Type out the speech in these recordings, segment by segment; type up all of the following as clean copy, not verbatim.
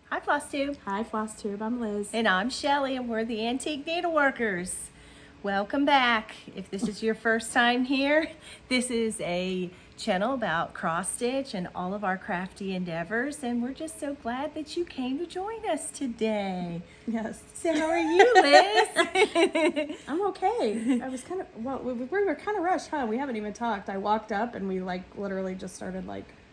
Hi, Flosstube. Hi, Flosstube. I'm Liz. And I'm Shelly, and we're the Antique Needleworkers. Welcome back. If this is your first time here, this is a channel about cross stitch and all of our crafty endeavors, and we're just so glad that you came to join us today. Yes. So how are you, Liz? I'm okay. I was kind of, well, we were kind of rushed, huh? We haven't even talked. I walked up and we literally just started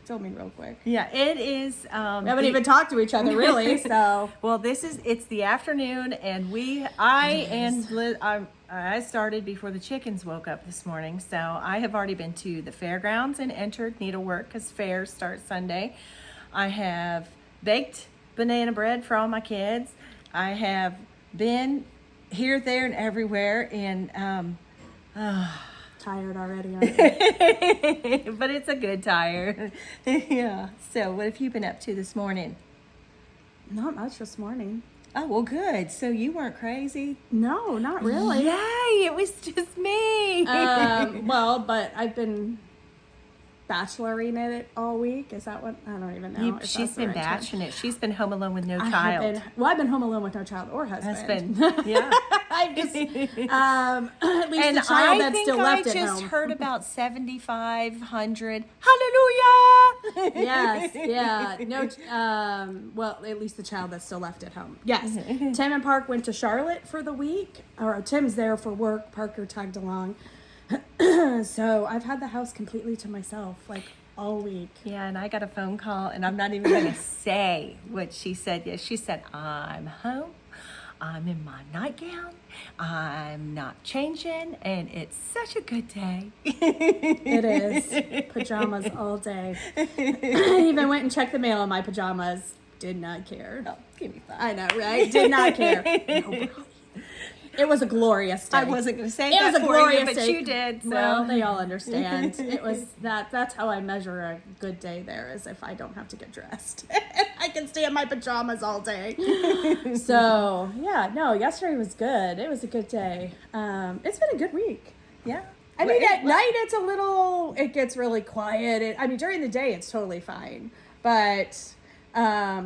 filming real quick. Yeah, it is. We haven't even talked to each other really, so. Well, it's the afternoon, and and Liz, I started before the chickens woke up this morning, so I have already been to the fairgrounds and entered needlework because fairs start Sunday. I have baked banana bread for all my kids. I have been here, there, and everywhere, and Tired already, aren't you? but it's a good tired. Yeah. So what have you been up to this morning? Not much this morning. Oh, well, good. So you weren't crazy? No, not really. Yay, it was just me. Well, but I've been bacheloring it all week. Is that what? I don't even know. She's been batching it. She's been home alone with no child. I've been home alone with no child or husband. Yeah. I've just, at least the child that's still left at home. I just heard about 7,500. Hallelujah! Yes, yeah. No, well, at least the child that's still left at home. Yes. Tim and Park went to Charlotte for the week. Or Tim's there for work. Parker tagged along. So I've had the house completely to myself, all week. Yeah, and I got a phone call, and I'm not even going to say what she said. Yes, she said, I'm home. I'm in my nightgown. I'm not changing, and it's such a good day. It is. Pajamas all day. I even went and checked the mail in my pajamas. Did not care. Oh, give me five. I know, right? Did not care. No, it was a glorious day. I wasn't going to say it that was a for glorious you, but day. you did. So. Well, they all understand. It was that's how I measure a good day there, is if I don't have to get dressed. I can stay in my pajamas all day. So, yeah, no, yesterday was good. It was a good day. It's been a good week. Yeah. I mean, at night it gets really quiet. During the day it's totally fine. But, I'll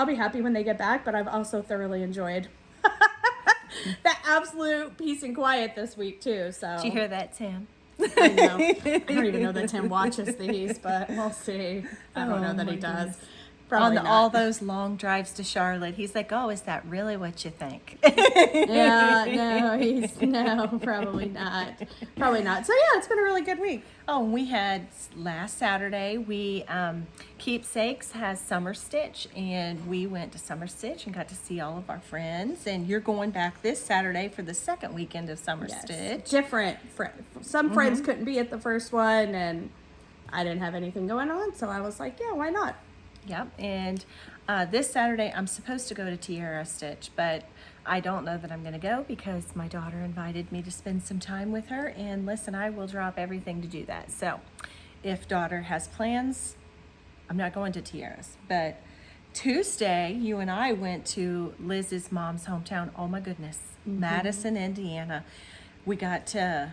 be happy when they get back, but I've also thoroughly enjoyed the absolute peace and quiet this week too. So did you hear that, Tim? I know. I don't even know that Tim watches these, but we'll see. I don't know that he does. Probably on all those long drives to Charlotte, he's like, "Oh, is that really what you think?" Yeah, no, probably not. Probably not. So yeah, it's been a really good week. Oh, and we had last Saturday. Keepsakes has summer stitch, and we went to summer stitch and got to see all of our friends. And you're going back this Saturday for the second weekend of summer stitch. Different some friends couldn't be at the first one, and I didn't have anything going on, so I was like, yeah, why not? Yep, and this Saturday I'm supposed to go to Tiara Stitch, but I don't know that I'm going to go because my daughter invited me to spend some time with her, and listen, I will drop everything to do that. So if daughter has plans, I'm not going to Tiara's. But Tuesday, you and I went to Liz's mom's hometown. Oh my goodness, Madison, Indiana. We got to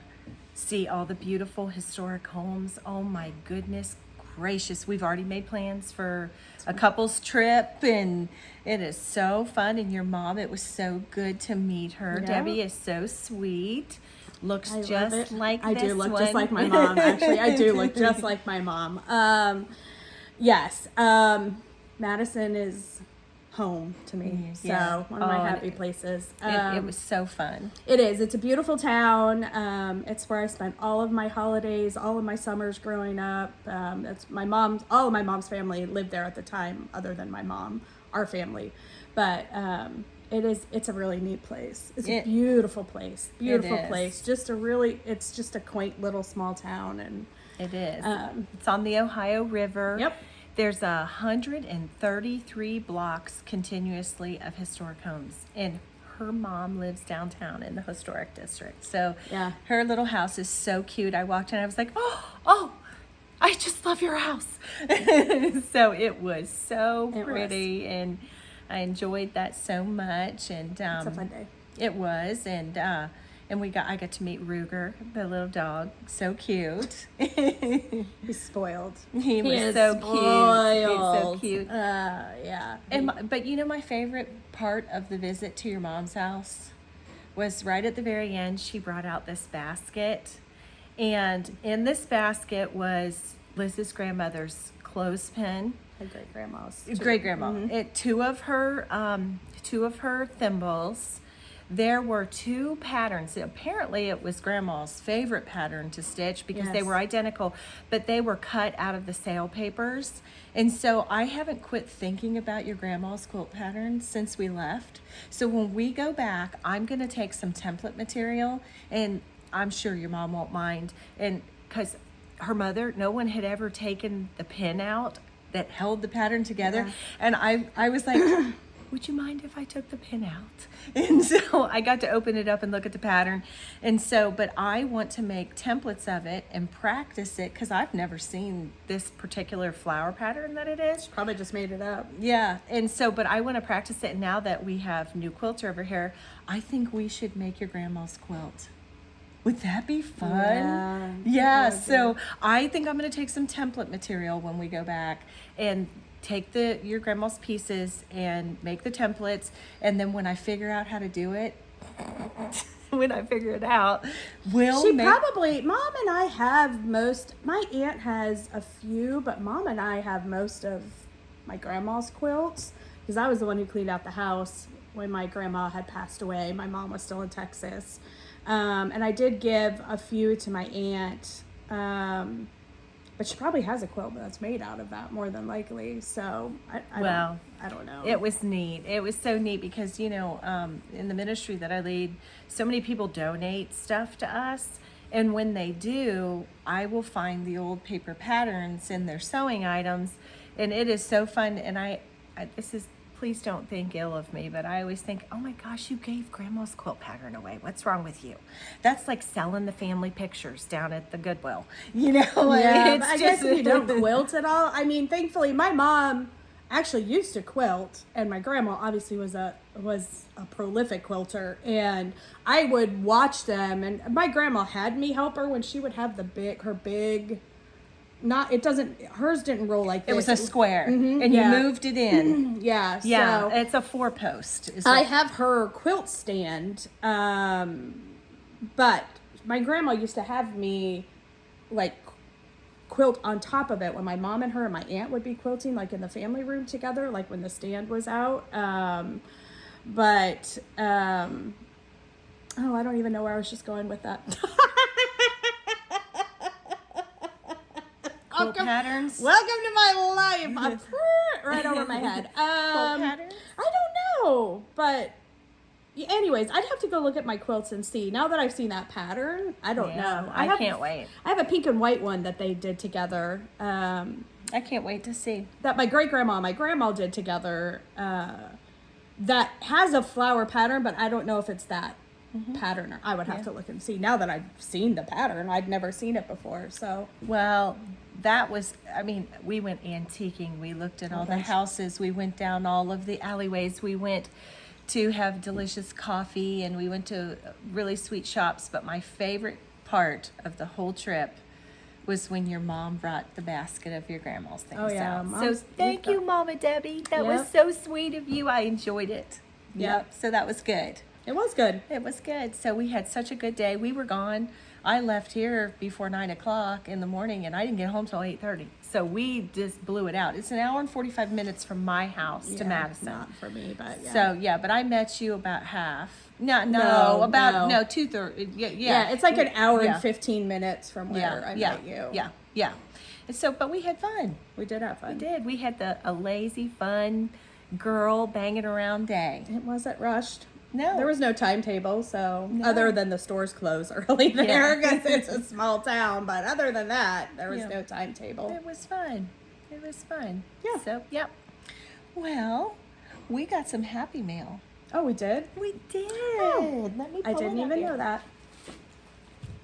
see all the beautiful historic homes. Oh my goodness gracious. We've already made plans for a couple's trip, and it is so fun. And your mom, it was so good to meet her. Yeah. Debbie is so sweet. Looks I love just it. like I this do look one. just like my mom. Actually, I do look just like my mom. Yes. Madison is home to me. Yeah. So one of my happy places. It was so fun. It is. It's a beautiful town. It's where I spent all of my holidays, all of my summers growing up. It's all of my mom's family lived there at the time, other than my mom, our family. But it's a really neat place. It's a beautiful place. Beautiful place. It's just a quaint little small town, and it is. It's on the Ohio River. Yep. There's 133 blocks continuously of historic homes, and her mom lives downtown in the historic district. So yeah, her little house is so cute. I walked in, I was like, oh, I just love your house. So it was so pretty, and I enjoyed that so much. And it's a fun day. It was, and I got to meet Ruger, the little dog. So cute. He's spoiled. He was so cute. He's so cute. Yeah. But you know, my favorite part of the visit to your mom's house was right at the very end. She brought out this basket, and in this basket was Liz's grandmother's clothespin. My great-grandma's. Great-grandma. Mm-hmm. Two of her thimbles. There were 2 patterns. Apparently it was Grandma's favorite pattern to stitch because they were identical, but they were cut out of the sale papers. And so I haven't quit thinking about your grandma's quilt pattern since we left. So when we go back, I'm going to take some template material, and I'm sure your mom won't mind. And because her mother, no one had ever taken the pin out that held the pattern together. Yeah. And I was like, would you mind if I took the pin out? And so I got to open it up and look at the pattern. And so, but I want to make templates of it and practice it because I've never seen this particular flower pattern that it is. Probably just made it up. Yeah. And so, but I want to practice it now that we have new quilter over here. I think we should make your grandma's quilt. Would that be fun? Yeah. So I think I'm going to take some template material when we go back and take your grandma's pieces and make the templates, and then when I figure out how to do it, when I figure it out, Mom and I have my aunt has a few, but Mom and I have most of my grandma's quilts, because I was the one who cleaned out the house when my grandma had passed away. My mom was still in Texas. And I did give a few to my aunt, but she probably has a quilt that's made out of that, more than likely. So I don't know. It was neat. It was so neat because, you know, in the ministry that I lead, so many people donate stuff to us. And when they do, I will find the old paper patterns in their sewing items. And it is so fun. And please don't think ill of me, but I always think, oh my gosh, you gave grandma's quilt pattern away. What's wrong with you? That's like selling the family pictures down at the Goodwill. You know, yeah, I guess if you don't quilt at all. I mean, thankfully, my mom actually used to quilt, and my grandma obviously was a prolific quilter, and I would watch them. And my grandma had me help her when she would have hers didn't roll like this. It was a square, and you moved it in. Yeah. Yeah, so it's a 4-post. I have her quilt stand, but my grandma used to have me, like, quilt on top of it when my mom and her and my aunt would be quilting, like, in the family room together, like, when the stand was out. I don't even know where I was just going with that. Patterns. Welcome to my life. Right over my head. Patterns? I don't know, but anyways, I'd have to go look at my quilts and see. Now that I've seen that pattern, I don't know. I can't wait. I have a pink and white one that they did together. I can't wait to see. That my great-grandma and my grandma did together. That has a flower pattern, but I don't know if it's that pattern. I would have to look and see. Now that I've seen the pattern, I'd never seen it before. So we went antiquing. We looked at all the houses. We went down all of the alleyways. We went to have delicious coffee, and we went to really sweet shops. But my favorite part of the whole trip was when your mom brought the basket of your grandma's things Oh, yeah, out. So Mom's- thank you, Mama Debbie. That was Yep. so sweet of you. I enjoyed it. Yep. So that was good. It was good. It was good. So we had such a good day. We were gone. I left here before 9 o'clock in the morning, and I didn't get home till 8:30. So we just blew it out. It's an hour and 45 minutes from my house to Yeah, Madison. Not for me, but yeah. So yeah, but I met you about half. No, No, about no. 2:30. Yeah, yeah, it's like an hour Yeah. and 15 minutes from where I met you. Yeah. And so, but we had fun. We did have fun. We did. We had a lazy, fun girl banging around day. It wasn't rushed. No. There was no timetable, so No. other than the stores close early there Yeah. because it's a small town. But other than that, there was Yeah. no timetable. It was fun. It was fun. Yeah. So, yep. Well, we got some happy mail. Oh, we did? We did. Let me I pull didn't it up even here. know that.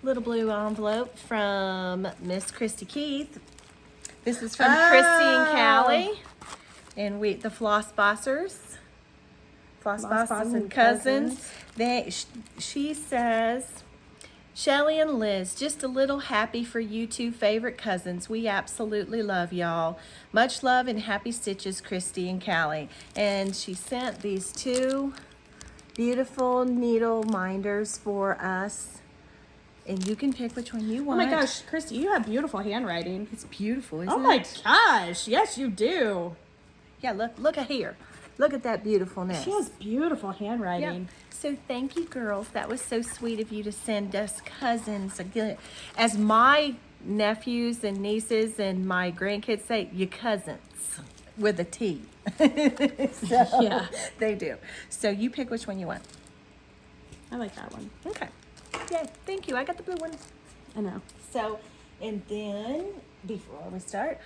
Little blue envelope from Miss Christy Keith. This is from Christy and Callie. And the Flossbossers. Flossboss and cousins. She says, Shelly and Liz, just a little happy for you two favorite cousins. We absolutely love y'all. Much love and happy stitches, Christy and Callie. And she sent these two beautiful needle minders for us. And you can pick which one you Oh want. my gosh, Christy, you have beautiful handwriting. It's beautiful, isn't Oh it? my gosh, yes, you do. Yeah, look at here. Look at that beautifulness. She has beautiful handwriting. Yep. So thank you, girls. That was so sweet of you to send us cousins. As my nephews and nieces and my grandkids say, you cousins with a T. So, Yeah. They do. So you pick which one you want. I like that one. Okay. Yeah, thank you. I got the blue one. I know. So, and then before we start,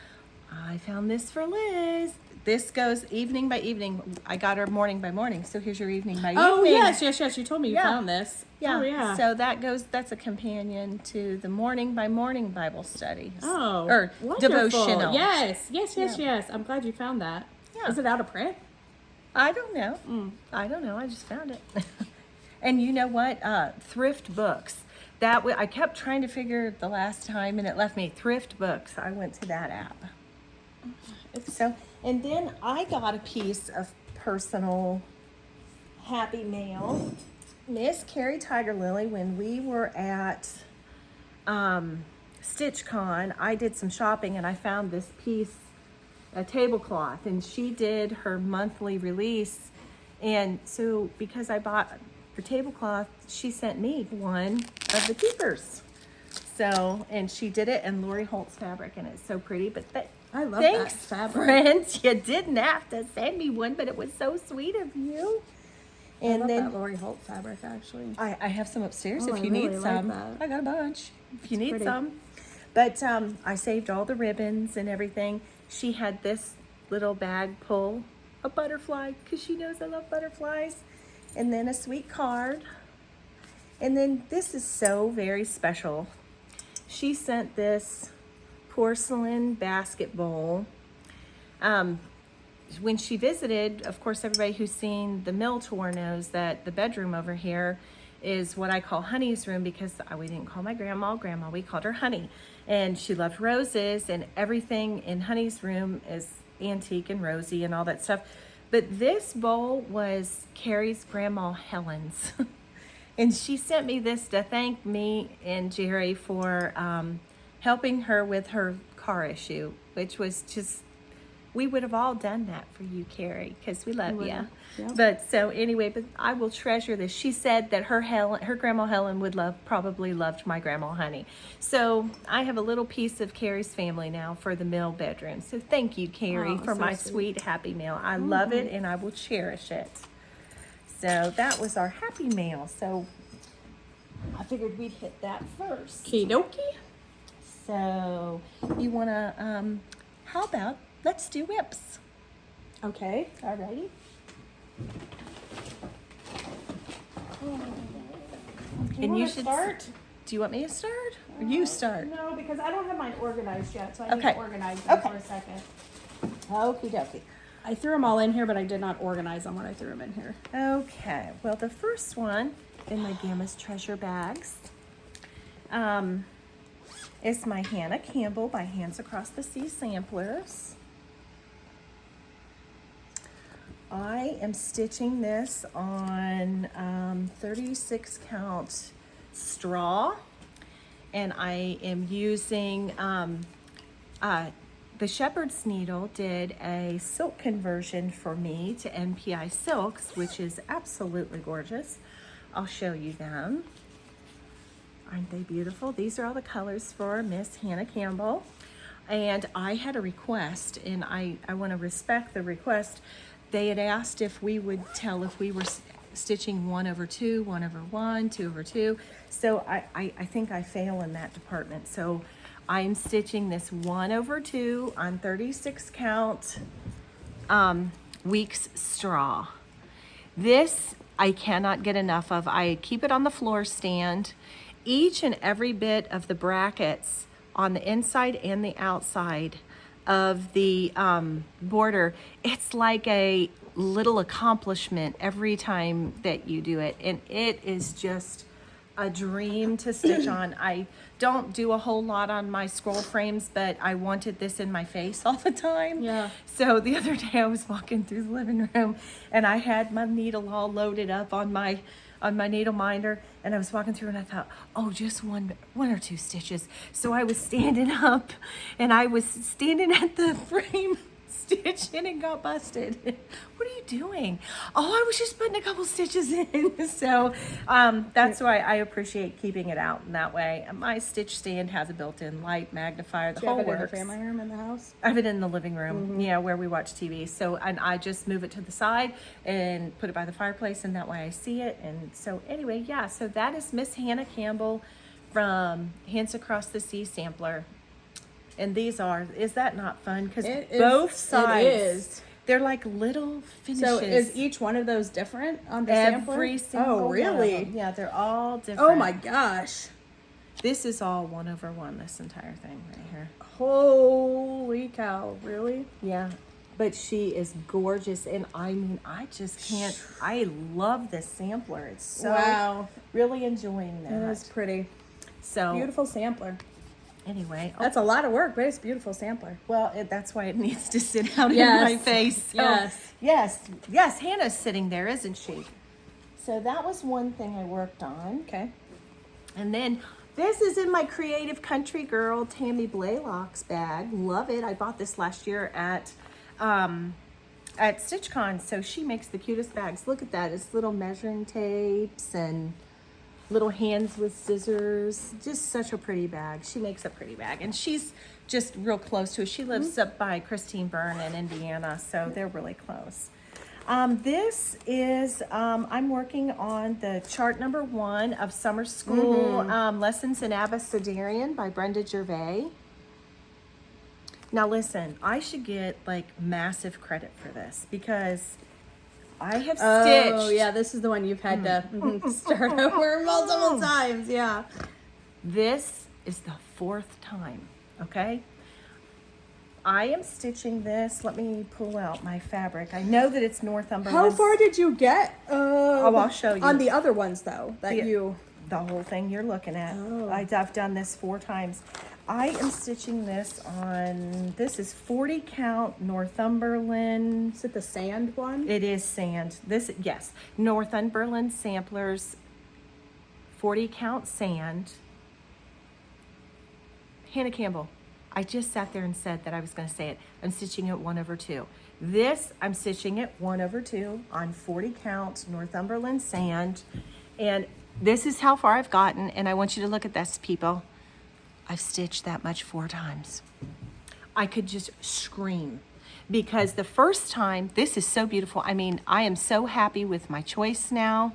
I found this for Liz. This goes evening by evening. I got her morning by morning. So here's your evening by Oh, evening. yes. You told me you Yeah. found this. Yeah. Oh, yeah. So that's a companion to the morning by morning Bible studies. Oh, Or wonderful. devotional. Yes. I'm glad you found that. Yeah. Is it out of print? I don't know. I don't know. I just found it. And you know what? Thrift books. I kept trying to figure the last time, and it left me Thrift Books. I went to that app. So, and then I got a piece of personal happy mail. Miss Carrie Tiger Lily, when we were at StitchCon, I did some shopping and I found this piece, a tablecloth, and she did her monthly release. And so because I bought the tablecloth, she sent me one of the keepers. So, and she did it in Lori Holt's fabric, and it's so pretty. But I love thanks, that fabric. friends. You didn't have to send me one, but it was so sweet of you. And And I love then that Lori Holt fabric, actually. I have some upstairs Oh, if I you need really like some. that. I got a bunch. If you It's need pretty. some. But I saved all the ribbons and everything. She had this little bag full of butterflies because she knows I love butterflies. And then a sweet card. And then this is so very special. She sent this porcelain basket bowl. When she visited, of course, everybody who's seen the mill tour knows that the bedroom over here is what I call Honey's room, because we didn't call my grandma Grandma, we called her Honey. And she loved roses, and everything in Honey's room is antique and rosy and all that stuff. But this bowl was Carrie's grandma Helen's. And she sent me this to thank me and Jerry for helping her with her car issue, which was just, we would have all done that for you, Carrie, because we love you. Yeah. But so anyway, but I will treasure this. She said that her grandma Helen would probably loved my grandma Honey. So I have a little piece of Carrie's family now for the mill bedroom. So thank you, Carrie, Oh, for so my sweet. sweet happy mail. I love it, and I will cherish it. So that was our happy mail. So I figured we'd hit that first. Kidoki. So you want to, how about, let's do whips. Okay. Alrighty. And you should start. Do you want me to start? Or you start? No, because I don't have mine organized yet, so I need Okay. to organize them Okay. for a second. Okie dokie. I threw them all in here, but I did not organize them when I threw them in here. Okay, well, the first one in my Gamma's treasure bags is my Hannah Campbell by Hands Across the Sea samplers. I am stitching this on 36 count straw, and I am using the Shepherd's Needle did a silk conversion for me to NPI silks, which is absolutely gorgeous. I'll show you them. Aren't they beautiful? These are all the colors for Miss Hannah Campbell. And I had a request, and I want to respect the request. They had asked if we would tell if we were stitching 1/2, 1/1, 2/2. So I think I fail in that department. So I'm stitching this 1/2 on 36 count weeks straw. This I cannot get enough of. I keep it on the floor stand. Each and every bit of the brackets on the inside and the outside of the border, it's like a little accomplishment every time that you do it, and it is just a dream to stitch on. I don't do a whole lot on my scroll frames, but I wanted this in my face all the time. Yeah. So the other day I was walking through the living room, and I had my needle all loaded up on my needle minder, and I was walking through, and I thought, oh, just one or two stitches. So I was standing up, and I was standing at the frame stitch, and it got busted. What are you doing? Oh, I was just putting a couple stitches in. So that's why I appreciate keeping it out in that way. My stitch stand has a built-in light magnifier. The Do you whole have it in the works. family room in the house? I have it in the living room, yeah, where we watch TV. So, and I just move it to the side and put it by the fireplace, and that way I see it. And so anyway, yeah, so that is Miss Hannah Campbell from Hands Across the Sea sampler. And these are, is that not fun? Because both sides, it is. they're like little finishes. So is each one of those different on the sampler? Every single Oh, really? one of them. Yeah, they're all different. Oh my gosh. This is all 1/1, this entire thing right here. Holy cow, really? Yeah, but she is gorgeous, and I mean, I just can't, I love this sampler. It's so, Wow. really enjoying that. It is pretty. So, Beautiful sampler. anyway. That's a lot of work, but it's a beautiful sampler. Well, that's why it needs to sit out Yes. in my face. So, yes, Hannah's sitting there, isn't she? So that was one thing I worked on. Okay. And then this is in my Creative Country Girl Tammy Blaylock's bag. Love it. I bought this last year at StitchCon. So she makes the cutest bags. Look at that. It's little measuring tapes and little hands with scissors. Just such a pretty bag. She makes a pretty bag. And she's just real close to us. She lives up by Christine Byrne in Indiana. So they're really close. This is, I'm working on the chart number 1 of Summer School Lessons in Abecedarian by Brenda Gervais. Now listen, I should get like massive credit for this because I have stitched. Oh, yeah, this is the one you've had to start over multiple times, yeah. This is the 4th time, okay? I am stitching this. Let me pull out my fabric. I know that it's Northumberland. How far did you get? I'll show you. On the other ones, though, that you... The whole thing you're looking at. Oh. I've done this 4 times. I am stitching this on, this is 40 count Northumberland. Is it the sand one? It is sand. This, yes, Northumberland Samplers, 40 count sand. Hannah Campbell, I just sat there and said that I was going to say it. I'm stitching it 1/2. This, I'm stitching it 1/2 on 40 count Northumberland sand. And this is how far I've gotten. And I want you to look at this, people. I've stitched that much 4 times. I could just scream because the first time, this is so beautiful. I mean, I am so happy with my choice now.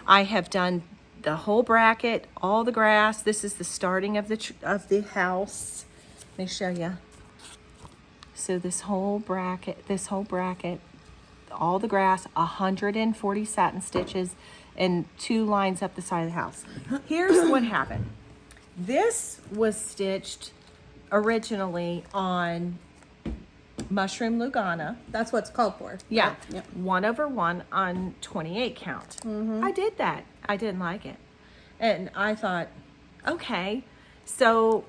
I have done the whole bracket, all the grass. This is the starting of the house. Let me show you. So this whole bracket, all the grass, 140 satin stitches, and 2 lines up the side of the house. Here's what happened. This was stitched originally on Mushroom Lugana. That's what it's called for. Yeah, Yep. 1/1 on 28 count. I did that. I didn't like it. And I thought, okay. So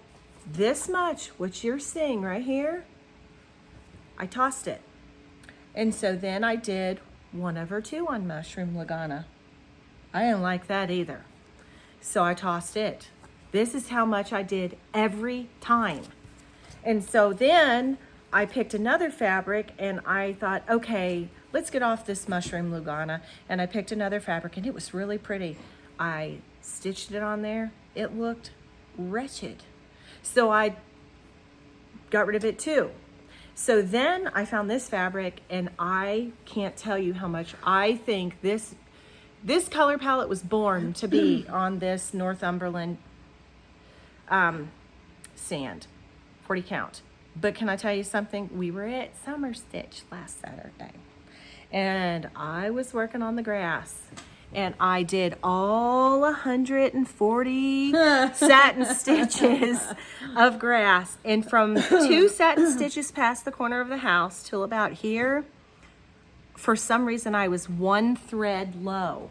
this much, what you're seeing right here, I tossed it. And so then I did 1/2 on mushroom lagana. I didn't like that either. So I tossed it. This is how much I did every time. And so then I picked another fabric and I thought, okay, let's get off this mushroom lagana. And I picked another fabric and it was really pretty. I stitched it on there. It looked wretched. So I got rid of it too. So then I found this fabric and I can't tell you how much I think this color palette was born to be on this Northumberland sand, 40 count. But can I tell you something? We were at Summer Stitch last Saturday and I was working on the grass and I did all 140 satin stitches of grass. And from 2 satin stitches past the corner of the house till about here, for some reason I was 1 thread low.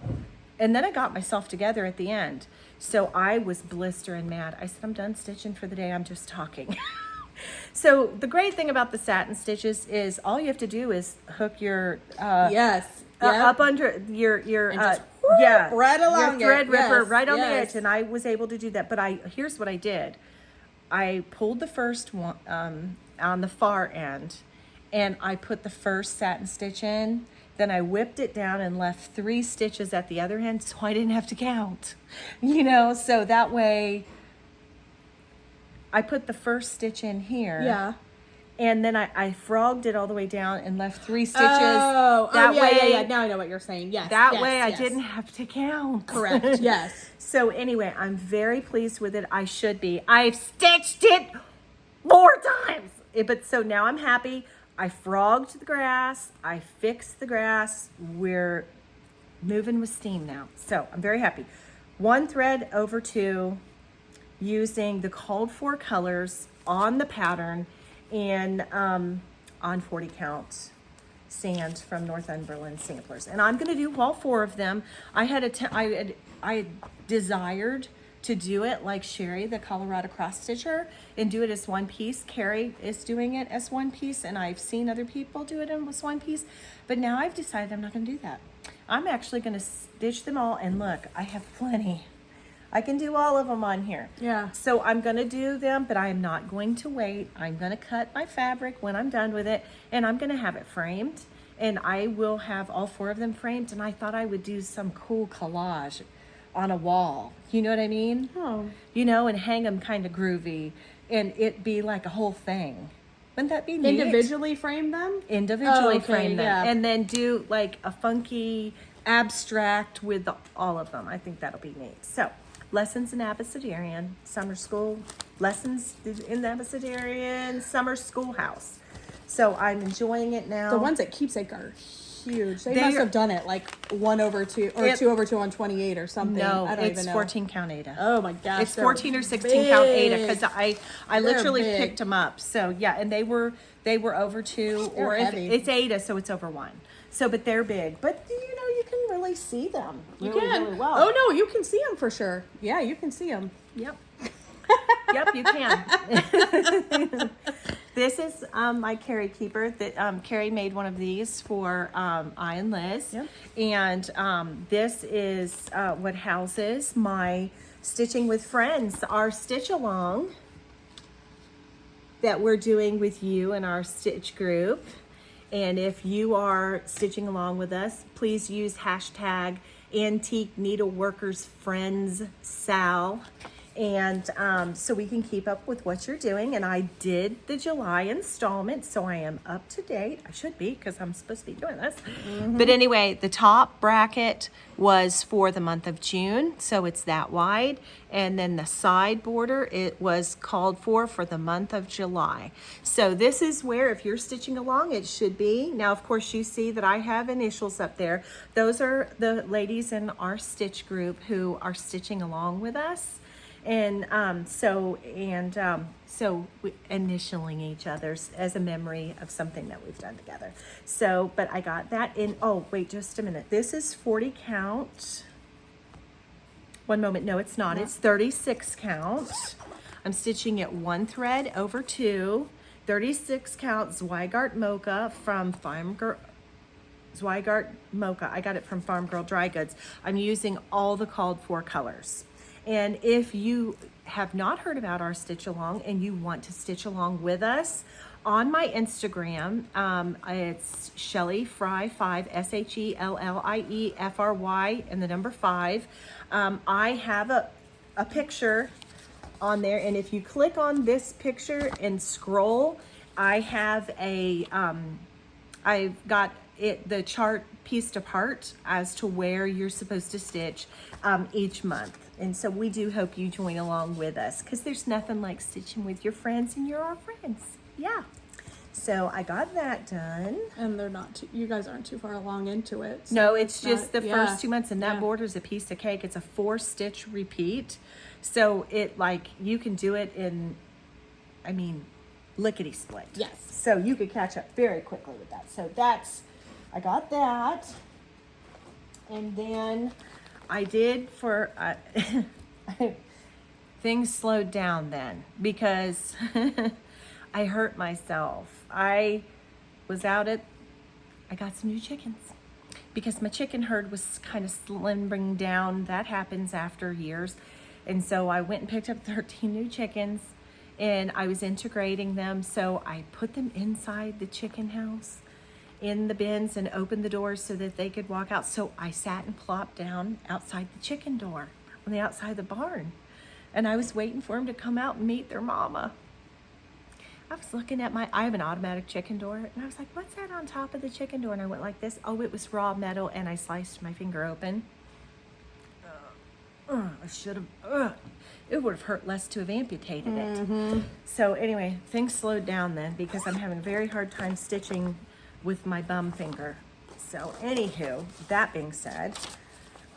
And then I got myself together at the end. So I was blistering mad. I said, I'm done stitching for the day. I'm just talking. So the great thing about the satin stitches is all you have to do is hook your up under your right along your thread ripper yes, right on the yes. edge, and I was able to do that. But here's what I did. I pulled the first one on the far end, and I put the first satin stitch in. Then I whipped it down and left 3 stitches at the other end, so I didn't have to count. So that way I put the first stitch in here. Yeah. And then I frogged it all the way down and left 3 stitches. Yeah. way, Now I know what you're saying. Yes. That yes, way I yes. didn't have to count. Correct. Yes. So anyway, I'm very pleased with it. I should be. I've stitched it 4 times. But so now I'm happy. I frogged the grass. I fixed the grass. We're moving with steam now. So I'm very happy. 1 thread over 2 using the called for colors on the pattern and on 40 count sand from Northumberland samplers. And I'm going to do all 4 of them. I had desired to do it like Sherry, the Colorado cross stitcher, and do it as 1 piece. Carrie is doing it as 1 piece, and I've seen other people do it as 1 piece. But now I've decided I'm not going to do that. I'm actually going to stitch them all, and look, I have plenty. I can do all of them on here. Yeah. So I'm going to do them, but I am not going to wait. I'm going to cut my fabric when I'm done with it, and I'm going to have it framed, and I will have all 4 of them framed, and I thought I would do some cool collage on a wall. You know what I mean? Oh. And hang them kind of groovy, and it be like a whole thing. Wouldn't that be neat? Individually frame them? Individually frame them. Yeah. And then do like a funky abstract with all of them. I think that'll be neat. So, lessons in Abecedarian, summer school, lessons in the Abecedarian summer schoolhouse. So I'm enjoying it now. The ones at Keepsake are huge. They They must are- have done it like 1/2 or 2/2 on 28 or something. No, I don't it's even know. 14 count Ada. Oh my gosh. It's they're 14 or 16 count Ada because I They're literally big. picked them up. So yeah, and they were over 2 They're or if heavy. it's Ada, so it's over 1. So, but they're big. But you can really see them. You really, can. really well. Oh no, you can see them for sure. Yeah, you can see them. Yep. Yep, you can. This is my Carrie Keeper. That Carrie made one of these for I and Liz. Yep. And this is what houses my Stitching with Friends, our stitch along that we're doing with you in our stitch group. And if you are stitching along with us, please use hashtag Antiqueneedleworkers Friends Sal. And so we can keep up with what you're doing. And I did the July installment, so I am up to date. I should be because I'm supposed to be doing this. But anyway, the top bracket was for the month of June, so it's that wide. And then the side border, it was called for the month of July. So this is where, if you're stitching along, it should be. Now, of course, you see that I have initials up there. Those are the ladies in our stitch group who are stitching along with us. And so we initialing each other's as a memory of something that we've done together. So, but I got that in, oh, wait, just a minute. This is 40 count. One moment. No, it's not. It's 36 count. I'm stitching it 1 thread over 2, 36 count Zweigart Mocha from Zweigart Mocha. I got it from Farm Girl Dry Goods. I'm using all the called for colors. And if you have not heard about our stitch along and you want to stitch along with us, on my Instagram, it's Shelly Fry 5, SHELLIEFRY, and the number 5. I have a picture on there, and if you click on this picture and scroll, I have I've got the chart pieced apart as to where you're supposed to stitch each month. And so we do hope you join along with us, because there's nothing like stitching with your friends, and you're our friends. Yeah. So I got that done. And they're not you guys aren't too far along into it. So no, it's just the yeah. first 2 months, and that border's a piece of cake. It's a 4-stitch repeat. So it, like, you can do it in, I mean, lickety split. Yes. So you could catch up very quickly with that. So I got that. And then I did for, things slowed down then, because I hurt myself. I got some new chickens, because my chicken herd was kind of slimming down. That happens after years. And so I went and picked up 13 new chickens, and I was integrating them. So I put them inside the chicken house in the bins and opened the doors so that they could walk out. So I sat and plopped down outside the chicken door on the outside of the barn. And I was waiting for them to come out and meet their mama. I was looking at I have an automatic chicken door, and I was like, what's that on top of the chicken door? And I went like this. Oh, it was raw metal, and I sliced my finger open. I should have, it would have hurt less to have amputated it. Mm-hmm. So anyway, things slowed down then, because I'm having a very hard time stitching with my bum finger. So anywho, that being said,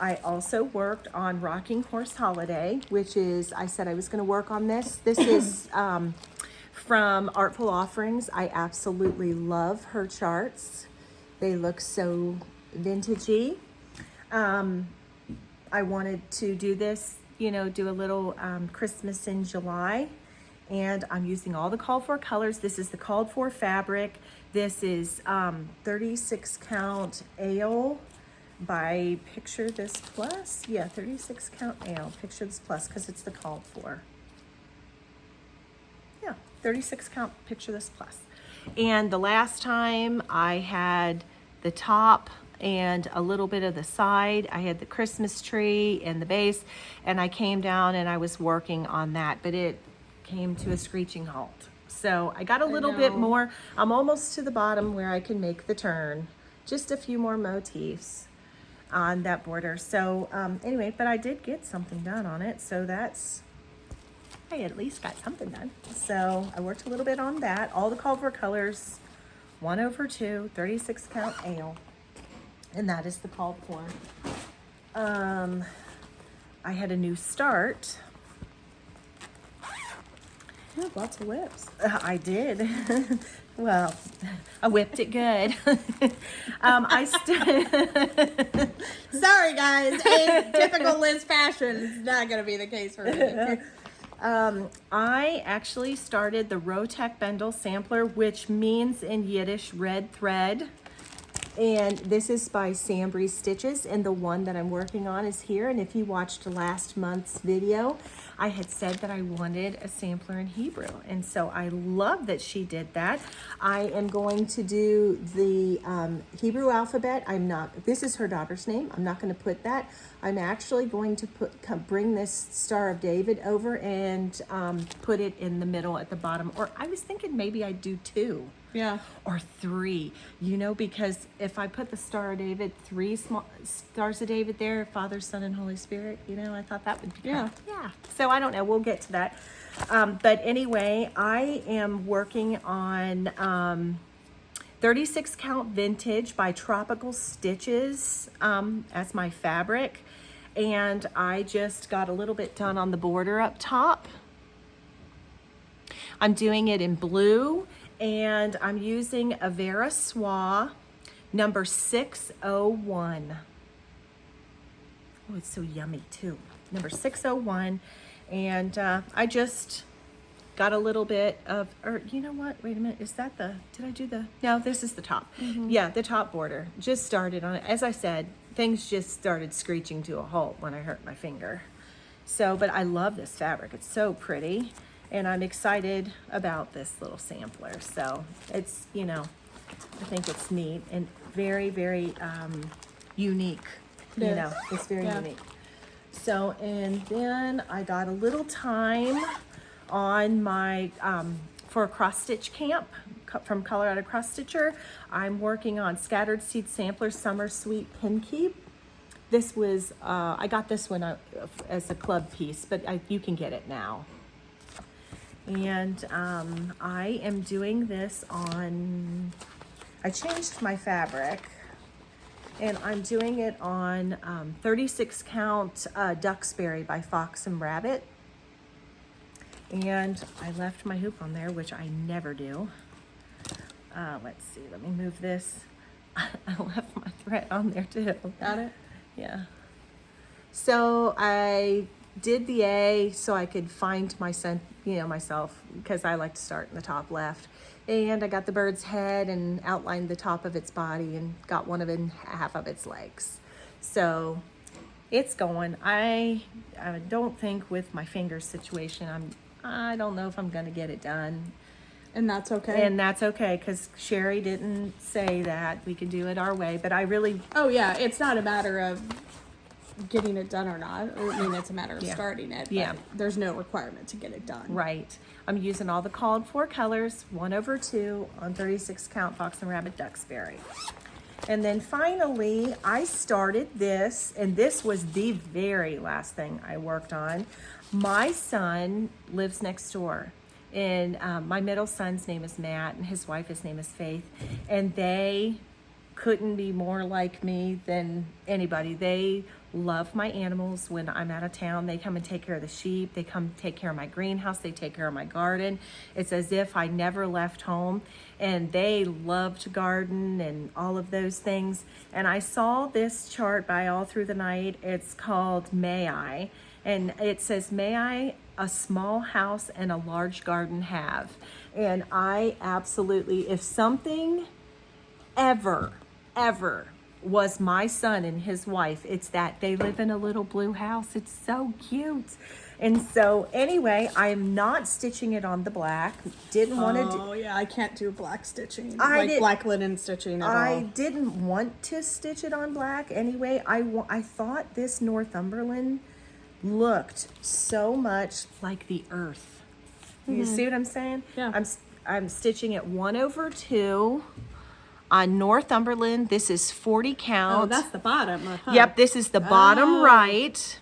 I also worked on Rocking Horse Holiday, which is, I said I was going to work on this. This is from Artful Offerings. I absolutely love her charts. They look so vintagey. I wanted to do this, do a little Christmas in July. And I'm using all the called for colors. This is the called for fabric. This is 36 count ale by Picture This Plus. Yeah, 36 count ale, Picture This Plus, because it's the called for. Yeah, 36 count Picture This Plus. And the last time I had the top and a little bit of the side. I had the Christmas tree and the base, and I came down and I was working on that, but it came to a screeching halt. So I got a little bit more. I'm almost to the bottom where I can make the turn. Just a few more motifs on that border. So anyway, but I did get something done on it. So I at least got something done. So I worked a little bit on that. All the called for colors, 1/2, 36 count ale. And that is the called for. I had a new start. You have lots of whips. I did. Well, I whipped it good. Sorry, guys. In typical Liz fashion, it's not going to be the case for me. I actually started the Rotec Bundle Sampler, which means in Yiddish red thread. And this is by Sambry Stitches, and the one that I'm working on is here. And if you watched last month's video, I had said that I wanted a sampler in Hebrew, and so I love that she did that. I am going to do the Hebrew alphabet. This is her daughter's name. I'm not going to put that. I'm actually going to bring this Star of David over and put it in the middle at the bottom. Or I was thinking maybe I'd do 2. Yeah. Or 3, because if I put the Star of David, 3 small Stars of David there, Father, Son, and Holy Spirit, I thought that would be yeah. So I don't know. We'll get to that. But anyway, I am working on 36 count vintage by Tropical Stitches as my fabric. And I just got a little bit done on the border up top. I'm doing it in blue. And I'm using a Vera Soie number 601. Oh, it's so yummy too. Number 601. And I just got a little bit of, or you know what, wait a minute, is that did I do no, this is the top. Yeah, the top border. Just started on it. As I said, things just started screeching to a halt when I hurt my finger. So, but I love this fabric. It's so pretty. And I'm excited about this little sampler. So it's, I think it's neat and very, very unique. Yes. It's very Yeah. unique. So, and then I got a little time on my, for a cross stitch camp from Colorado Cross Stitcher. I'm working on Scattered Seed Sampler Summer Sweet Pin Keep. This was, I got this one as a club piece, but you can get it now. And I am doing this on, I changed my fabric, and I'm doing it on 36 count Duxbury by Fox and Rabbit. And I left my hoop on there, which I never do. Let's see, let me move this. I left my thread on there too. Got it? Yeah. So I did the A so I could find myself, because I like to start in the top left. And I got the bird's head and outlined the top of its body and got one of it and half of its legs. So it's going. I don't think with my finger situation, I don't know if I'm going to get it done. And that's okay. And that's okay, because Sherry didn't say that we could do it our way, but I really, Oh yeah, it's not a matter of getting it done or not. I mean, it's a matter of starting it. But Yeah. there's no requirement to get it done. right. I'm using all the called for colors, 1/2 on 36 count Fox and Rabbit Duxbury. And then finally, I started this, and this was the very last thing I worked on. My son lives next door. And my middle son's name is Matt, and his wife's name is Faith. And they couldn't be more like me than anybody. They love my animals. When I'm out of town, they come and take care of the sheep. They come take care of my greenhouse. They take care of my garden. It's as if I never left home. And they love to garden and all of those things. And I saw this chart by All Through the Night. It's called May I. And it says, may I a small house and a large garden have? And I absolutely, if something ever was my son and his wife, it's that they live in a little blue house. It's so cute. And so anyway, I'm not stitching it on the black. Didn't want to Oh yeah, I can't do black stitching. I did- Black linen stitching at I all. didn't want to stitch it on black anyway. I thought this Northumberland looked so much like the earth. You see what I'm saying? Yeah. I'm stitching it 1/2 on Northumberland. This is 40 count. Oh, that's the bottom. Huh? Yep, this is the bottom Oh. right.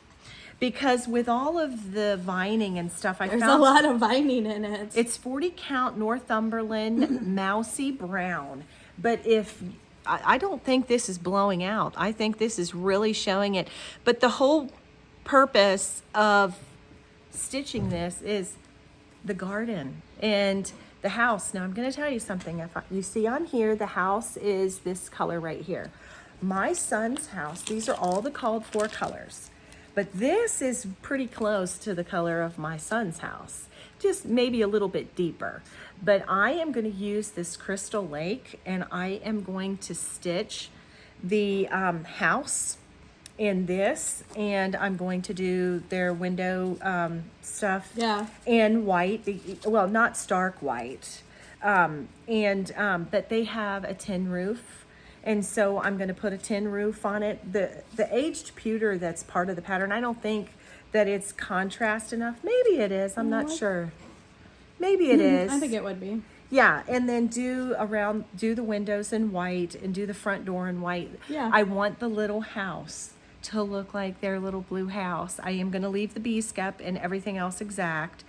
Because with all of the vining and stuff, There's a lot of vining in it. it's 40 count Northumberland Mousy Brown. But I don't think this is blowing out. I think this is really showing it. But the whole purpose of stitching this is the garden and the house. Now I'm going to tell you something. You see on here, the house is this color right here. My son's house, these are all the called for colors. But this is pretty close to the color of my son's house, just maybe a little bit deeper. But I am going to use this Crystal Lake, and I am going to stitch the house in this, and I'm going to do their window stuff in white. Well, not stark white. But they have a tin roof. And so I'm going to put a tin roof on it. The aged pewter that's part of the pattern, I don't think that it's contrast enough. Maybe it is. I'm not sure. Maybe it is. I think it would be. Yeah, and then do the windows in white and do the front door in white. Yeah. I want the little house to look like their little blue house. I am going to leave the bee scup and everything else exact.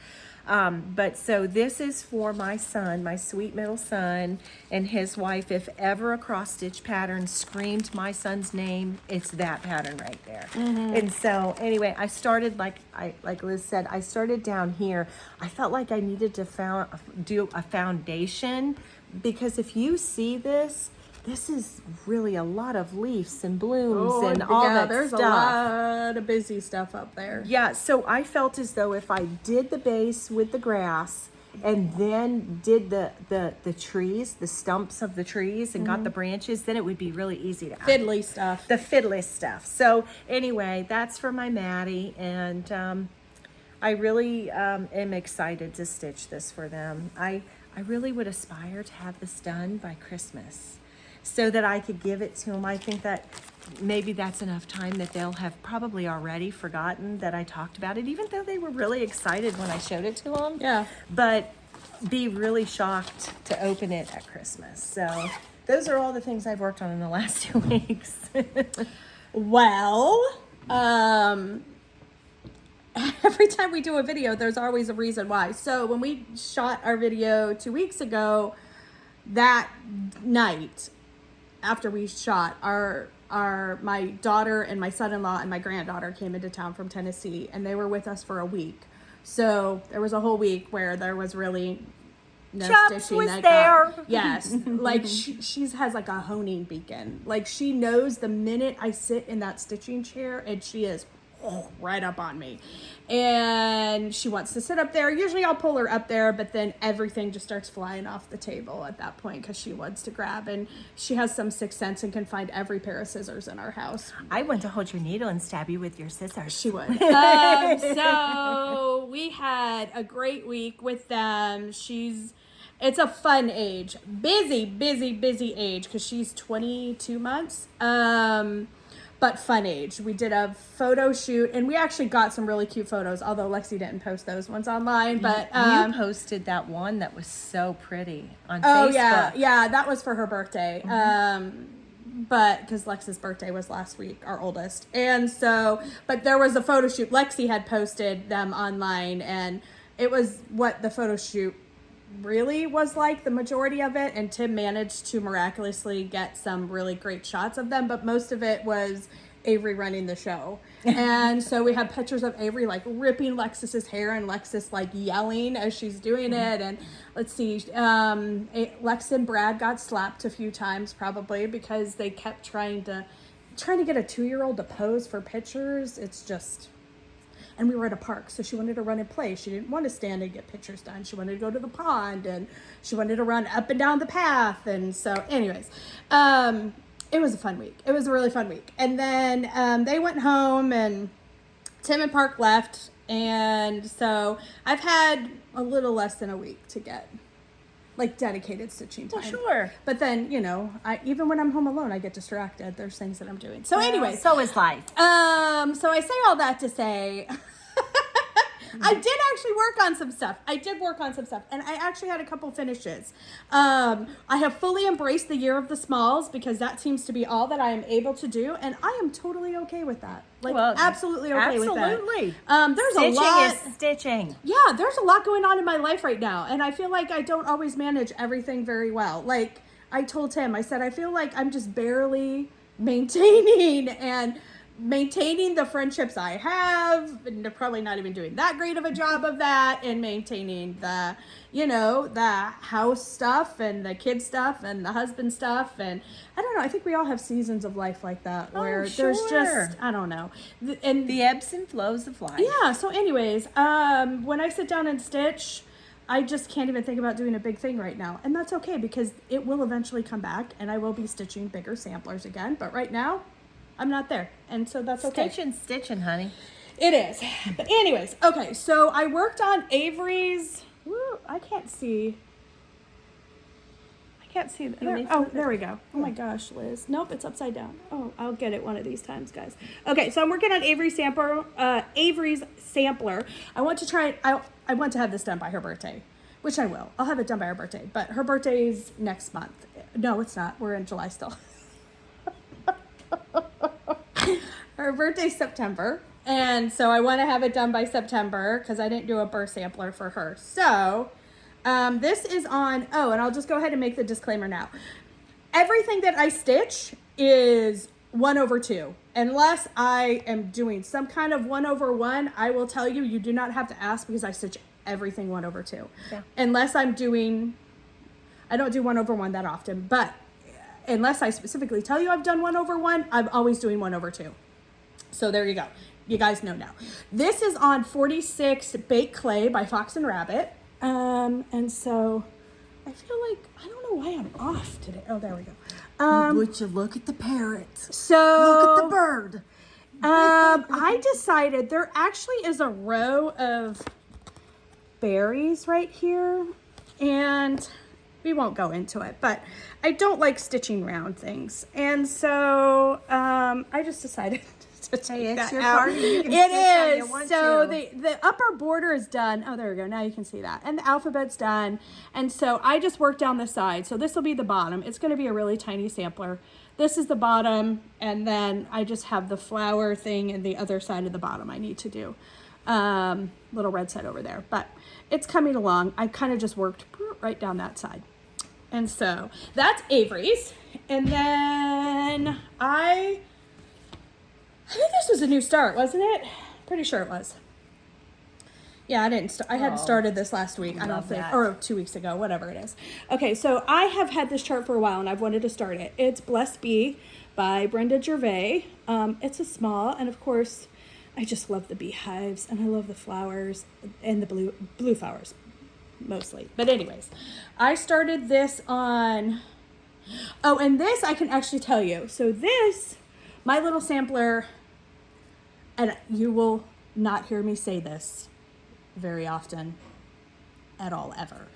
But so this is for my son, my sweet middle son, and his wife. If ever a cross stitch pattern screamed my son's name, it's that pattern right there. And so anyway, I started like Liz said, I started down here. I felt like I needed to do a foundation, because if you see this is really a lot of leaves and blooms and all that there's stuff. a lot of busy stuff up there. Yeah, so I felt as though if I did the base with the grass and then did the trees, the stumps of the trees, and got the branches, then it would be really easy to Fiddly stuff. the fiddly stuff. So anyway, that's for my Maddie, and I really am excited to stitch this for them. I really would aspire to have this done by Christmas so that I could give it to them. I think that maybe that's enough time that they'll have probably already forgotten that I talked about it, even though they were really excited when I showed it to them. Yeah. But be really shocked to open it at Christmas. So those are all the things I've worked on in the last 2 weeks. Well, every time we do a video, there's always a reason why. So when we shot our video 2 weeks ago, that night after we shot, my daughter and my son-in-law and my granddaughter came into town from Tennessee, and they were with us for a week. So there was a whole week where there was really no Chops stitching. was there. Yes, like she has like a honing beacon. Like she knows the minute I sit in that stitching chair, and she is right up on me, and she wants to sit up there. Usually I'll pull her up there, but then everything just starts flying off the table at that point because she wants to grab, and she has some sixth sense and can find every pair of scissors in our house. I want to hold your needle and stab you with your scissors. She would. So we had a great week with them. It's a fun age, busy age because she's 22 months. But fun age. We did a photo shoot, and we actually got some really cute photos, although Lexi didn't post those ones online. But you posted that one that was so pretty on Facebook. Yeah, that was for her birthday. But because Lexi's birthday was last week, our oldest, and so, but there was a photo shoot. Lexi had posted them online, and it was what the photo shoot really was like, the majority of it, and Tim managed to miraculously get some really great shots of them, but most of it was Avery running the show. And so we had pictures of Avery like ripping Lexus's hair and Lexus like yelling as she's doing it. And let's see, Lex and Brad got slapped a few times probably because they kept trying to get a 2-year-old to pose for pictures. It's just... And we were at a park, so she wanted to run and play. She didn't want to stand and get pictures done. She wanted to go to the pond, and she wanted to run up and down the path. And so, anyways, it was a fun week. It was a really fun week. And then they went home, and Tim and Park left. And so I've had a little less than a week to get like dedicated stitching time. Well, sure. But then, even when I'm home alone, I get distracted. There's things that I'm doing. So anyway. So is life. So I say all that to say, I did actually work on some stuff. And I actually had a couple finishes. I have fully embraced the year of the smalls because that seems to be all that I am able to do. And I am totally okay with that. Absolutely okay with that. Absolutely. There's Stitching a lot. is stitching. Yeah, there's a lot going on in my life right now. And I feel like I don't always manage everything very well. Like I told Tim, I said, I feel like I'm just barely maintaining the friendships I have, and they're probably not even doing that great of a job of that, and maintaining the house stuff and the kid stuff and the husband stuff. And I don't know, I think we all have seasons of life like that where there's just, I don't know. And the ebbs and flows of life. Yeah, so anyways, when I sit down and stitch, I just can't even think about doing a big thing right now. And that's okay because it will eventually come back and I will be stitching bigger samplers again. But right now, I'm not there. And so that's okay. Stitching, honey. It is. But anyways, okay. So I worked on Avery's. I can't see. There we go. Oh my gosh, Liz. Nope, it's upside down. Oh, I'll get it one of these times, guys. Okay, so I'm working on Avery's sampler. I want to have this done by her birthday, which I will. I'll have it done by her birthday. But her birthday is next month. No, it's not. We're in July still. Her birthday's September, and so I want to have it done by September because I didn't do a burr sampler for her. So this is on, and I'll just go ahead and make the disclaimer now. Everything that I stitch is 1/2. Unless I am doing some kind of 1/1, I will tell you, you do not have to ask because I stitch everything 1/2. Yeah. Unless I don't do 1/1 that often, but unless I specifically tell you I've done 1/1, I'm always doing 1/2. So there you go. You guys know now. This is on 46 Baked Clay by Fox and Rabbit. And so I feel like, I don't know why I'm off today. Oh, there we go. Would you look at the parrot? So Look at the bird. I decided there actually is a row of berries right here, and we won't go into it, but I don't like stitching round things, and so I just decided to take that your out. party. You can It stitch how you is. want So to. the upper border is done. Oh, there we go. Now you can see that, and the alphabet's done. And so I just worked down the side. So this will be the bottom. It's going to be a really tiny sampler. This is the bottom, and then I just have the flower thing and the other side of the bottom I need to do. Little red side over there, but it's coming along. I kind of just worked right down that side. And so that's Avery's. And then I think this was a new start, wasn't it? Pretty sure it was. Yeah, I hadn't started this last week, I don't think, or 2 weeks ago, whatever it is. Okay, so I have had this chart for a while, and I've wanted to start it. It's Blessed Bee by Brenda Gervais. It's a small, and of course, I just love the beehives, and I love the flowers, and the blue flowers, mostly. But anyways, I started this on, and this I can actually tell you. So this, my little sampler, and you will not hear me say this very often at all, ever.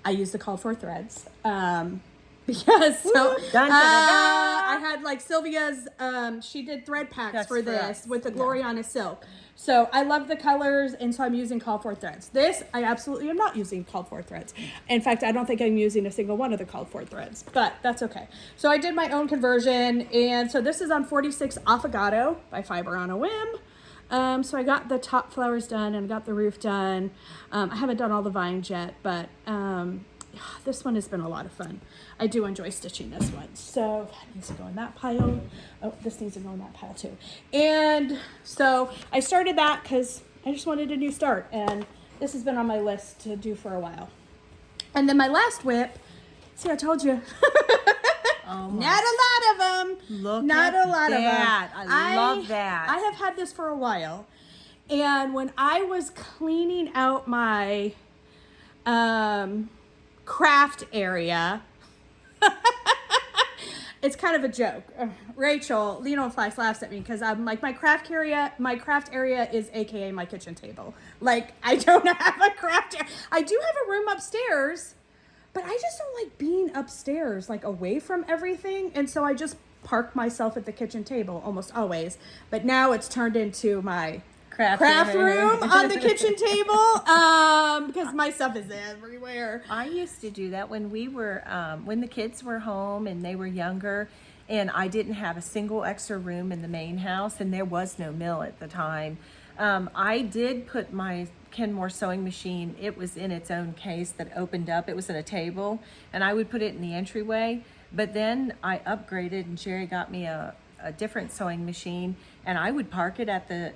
I use the called for threads because I had like Sylvia's, she did thread packs for this with the Gloriana silk. So I love the colors, and so I'm using called for threads. This, I absolutely am not using called for threads. In fact, I don't think I'm using a single one of the called for threads, but that's okay. So I did my own conversion, and so this is on 46 Affogato by Fiber on a Whim. So I got the top flowers done and got the roof done. I haven't done all the vines yet, but this one has been a lot of fun. I do enjoy stitching this one. So that needs to go in that pile. Oh, this needs to go in that pile too. And so I started that because I just wanted a new start, and this has been on my list to do for a while. And then my last whip, see, I told you. Oh, not a lot of them. Not a lot of them. I love that. I have had this for a while. And when I was cleaning out my craft area, it's kind of a joke. Rachel, Lino and Flash laughs at me because I'm like, my craft area is AKA my kitchen table. Like, I don't have a craft area. I do have a room upstairs, but I just don't like being upstairs, like away from everything. And so I just park myself at the kitchen table almost always. But now it's turned into my craft room on the kitchen table because my stuff is everywhere. I used to do that when we were, when the kids were home and they were younger, and I didn't have a single extra room in the main house, and there was no mill at the time. I did put my Kenmore sewing machine, it was in its own case that opened up. It was in a table, and I would put it in the entryway. But then I upgraded, and Jerry got me a different sewing machine, and I would park it at the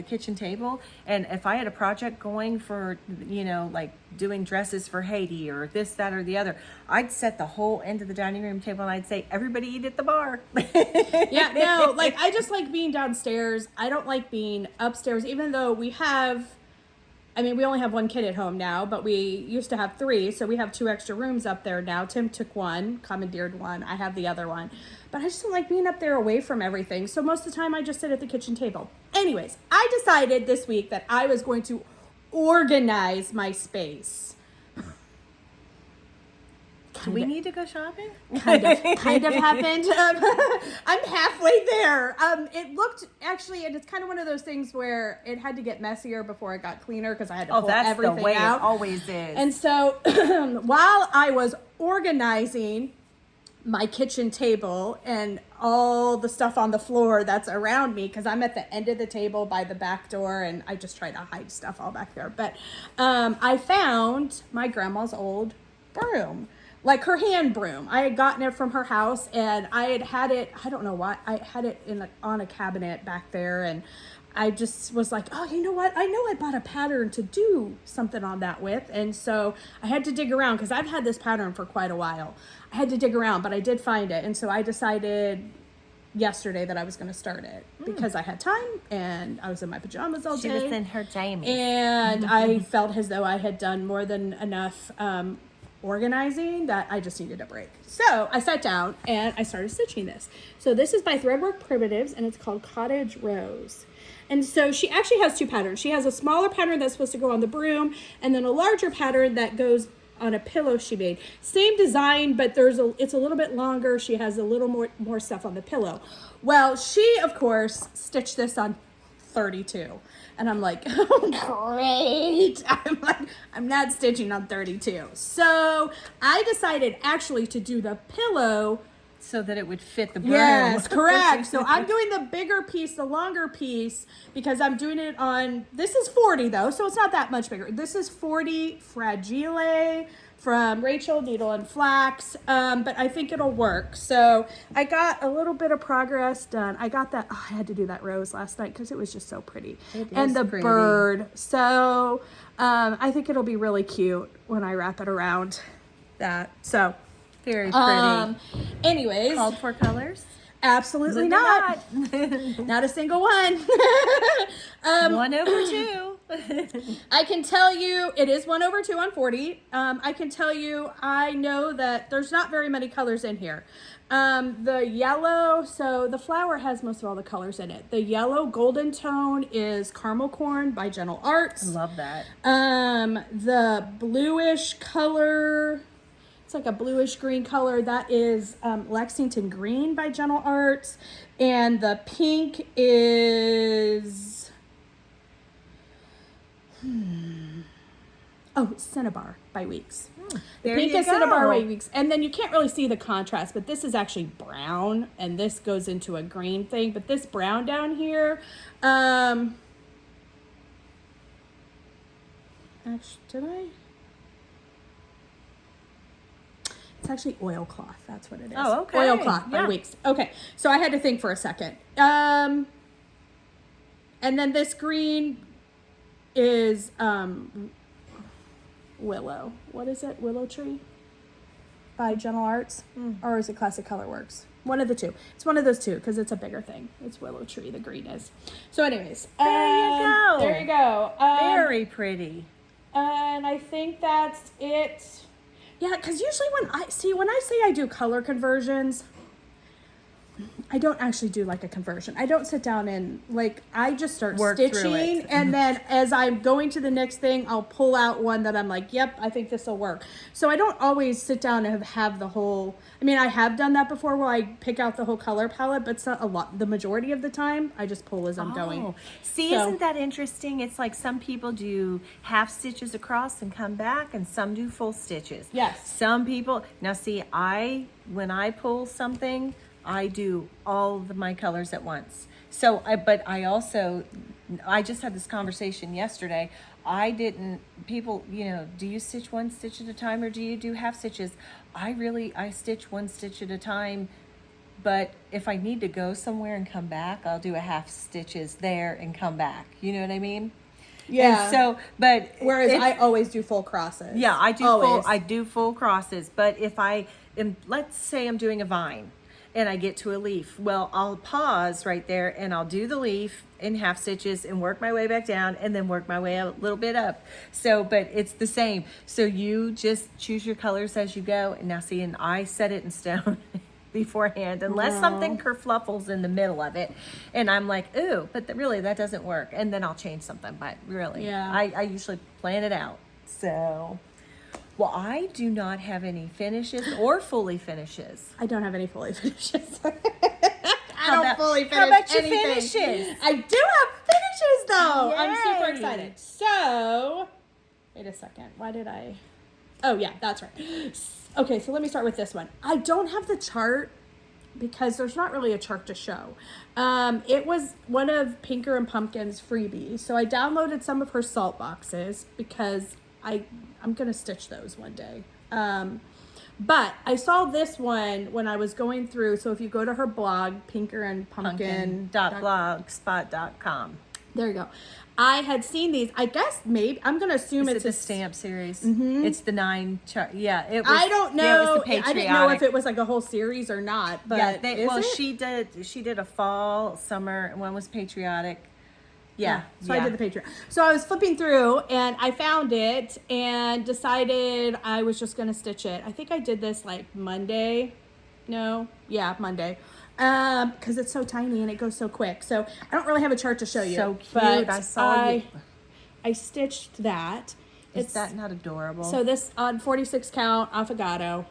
kitchen table. And if I had a project going for, like doing dresses for Haiti or this, that, or the other, I'd set the whole end of the dining room table, and I'd say, everybody eat at the bar. Yeah, no, like I just like being downstairs. I don't like being upstairs, even though we only have one kid at home now, but we used to have 3. So we have 2 extra rooms up there now. Tim took one, commandeered one. I have the other one. But I just don't like being up there away from everything. So most of the time I just sit at the kitchen table. Anyways, I decided this week that I was going to organize my space. Do we need to go shopping? Kind of happened. I'm halfway there. It looked actually, and it's kind of one of those things where it had to get messier before it got cleaner because I had to pull everything the way out. It always is. And so while I was organizing my kitchen table and all the stuff on the floor that's around me, because I'm at the end of the table by the back door, and I just try to hide stuff all back there. But I found my grandma's old broom. Like her hand broom. I had gotten it from her house, and I had it, I don't know why, I had it on a cabinet back there, and I just was like, oh, you know what? I know I bought a pattern to do something on that with, and so I had to dig around because I've had this pattern for quite a while. I had to dig around, but I did find it, and so I decided yesterday that I was going to start it because I had time and I was in my pajamas all day. She was in her jammies. And I felt as though I had done more than enough organizing that I just needed a break. So I sat down and I started stitching this. So this is by Threadwork Primitives and it's called Cottage Rose. And so she actually has two patterns. She has a smaller pattern that's supposed to go on the broom and then a larger pattern that goes on a pillow she made. Same design, but it's a little bit longer. She has a little more stuff on the pillow. Well, she, of course, stitched this on 32. And I'm like, oh, great. I'm not stitching on 32. So I decided actually to do the pillow so that it would fit the broom. Yes, correct. So I'm doing the bigger piece, the longer piece, because I'm doing it on, this is 40 though, so it's not that much bigger. This is 40 Fragile from Rachel Needle and Flax, but I think it'll work. So I got a little bit of progress done. I got that, I had to do that rose last night because it was just so pretty. And the pretty. bird. So I think it'll be really cute when I wrap it around that. So very pretty. Anyways. Called for colors? Absolutely not. Not a single one. 1/2. I can tell you it is 1/2 on 40. I can tell you I know that there's not very many colors in here. The yellow, so the flower has most of all the colors in it. The yellow golden tone is Caramel Corn by Gentle Arts. I love that. The bluish color, it's like a bluish green color. That is Lexington Green by Gentle Arts. And the pink is... Oh, Cinnabar by Weeks. The pink is Cinnabar by Weeks. And then you can't really see the contrast, but this is actually brown. And this goes into a green thing. But this brown down here... actually, did I... It's actually oilcloth. That's what it is. Oh, okay. Oilcloth by Weeks. Okay, so I had to think for a second. And then this green is Willow. What is it? Willow Tree by Gentle Arts? Or is it Classic Colorworks? One of the two. It's one of those two because it's a bigger thing. It's Willow Tree, the green is. So anyways. There you go. There you go. Very pretty. And I think that's it. Yeah, because usually when I say I do color conversions, I don't actually do like a conversion. I don't sit down and I just start stitching. And then as I'm going to the next thing, I'll pull out one that I'm like, yep, I think this will work. So I don't always sit down and have the whole, I have done that before where I pick out the whole color palette, but it's not a lot. The majority of the time, I just pull as I'm going. See, isn't that interesting? It's like some people do half stitches across and come back, and some do full stitches. Yes. Some people, now see, when I pull something, I do all of my colors at once. So, I just had this conversation yesterday. People, do you stitch one stitch at a time or do you do half stitches? I stitch one stitch at a time, but if I need to go somewhere and come back, I'll do a half stitches there and come back. You know what I mean? Yeah. And so, but whereas I always do full crosses. Yeah, I do full crosses. But if let's say I'm doing a vine, and I get to a leaf. Well, I'll pause right there and I'll do the leaf in half stitches and work my way back down and then work my way a little bit up. So, but it's the same. So you just choose your colors as you go. And now see, and I set it in stone beforehand, unless something kerfluffles in the middle of it. And I'm like, ooh, but really that doesn't work. And then I'll change something, but really, I usually plan it out. So... Well, I do not have any finishes or fully finishes. I don't have any fully finishes. How about your finishes? I do have finishes though. Yay. I'm super excited. So, wait a second. Why did I? Oh yeah, that's right. Okay, so let me start with this one. I don't have the chart because there's not really a chart to show. It was one of Pinker and Pumpkin's freebies. So I downloaded some of her salt boxes because I'm going to stitch those one day. But I saw this one when I was going through. So if you go to her blog, Pinker and Pumpkin. Pumpkin.blogspot.com. There you go. I had seen these. I guess maybe I'm gonna assume It's it's the stamp series. Mm-hmm. It's the 9 chart. Yeah, it was. I don't know. Yeah, it was the patriotic. I didn't know if it was like a whole series or not. But yeah, she did a fall, summer, and one was patriotic. Yeah. So I did the patriotic. So I was flipping through and I found it and decided I was just gonna stitch it. I think I did this like Monday. No, yeah, Monday. Because it's so tiny and it goes so quick. So I don't really have a chart to show you. So cute. But I saw you. I stitched that. Is that not adorable? So this on 46 count affogato.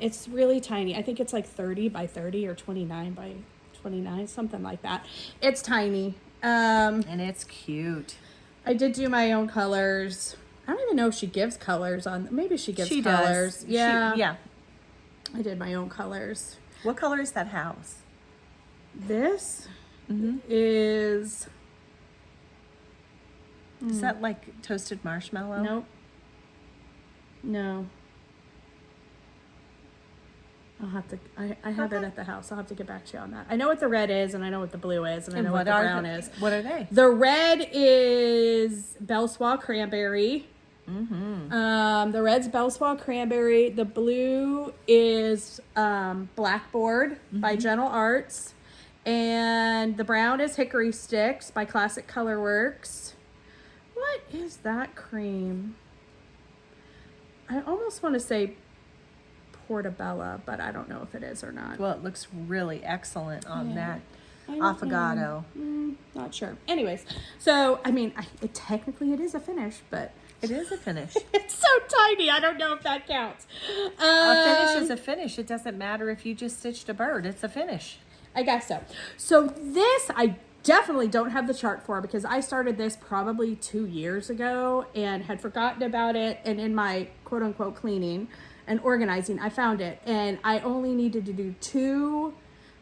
It's really tiny. I think it's like 30 by 30 or 29 by 29, something like that. It's tiny. And it's cute. I did do my own colors. I don't even know if she gives colors on. Maybe she gives colors. Does. Yeah. Yeah. I did my own colors. What color is that house? This Mm-hmm. is. Is that like toasted marshmallow? Nope. No. I'll have to. I have it at the house. I'll have to get back to you on that. I know what the red is, and I know what the blue is, and I know what the brown is. What are they? The red is Belsois cranberry. Mm-hmm. The red's Belsois cranberry. The blue is Blackboard by Gentle Arts, and the brown is Hickory Sticks by Classic Colorworks. What is that cream? I almost want to say Portobello, but I don't know if it is or not. Well, it looks really excellent on that I don't affogato. Not sure. Anyways, so I mean, technically it is a finish, but It is a finish. it's so tiny. I don't know if that counts. A finish is a finish. It doesn't matter if you just stitched a bird. It's a finish. I guess so. So this I definitely don't have the chart for because I started this probably 2 years ago and had forgotten about it. And in my quote unquote cleaning and organizing, I found it. And I only needed to do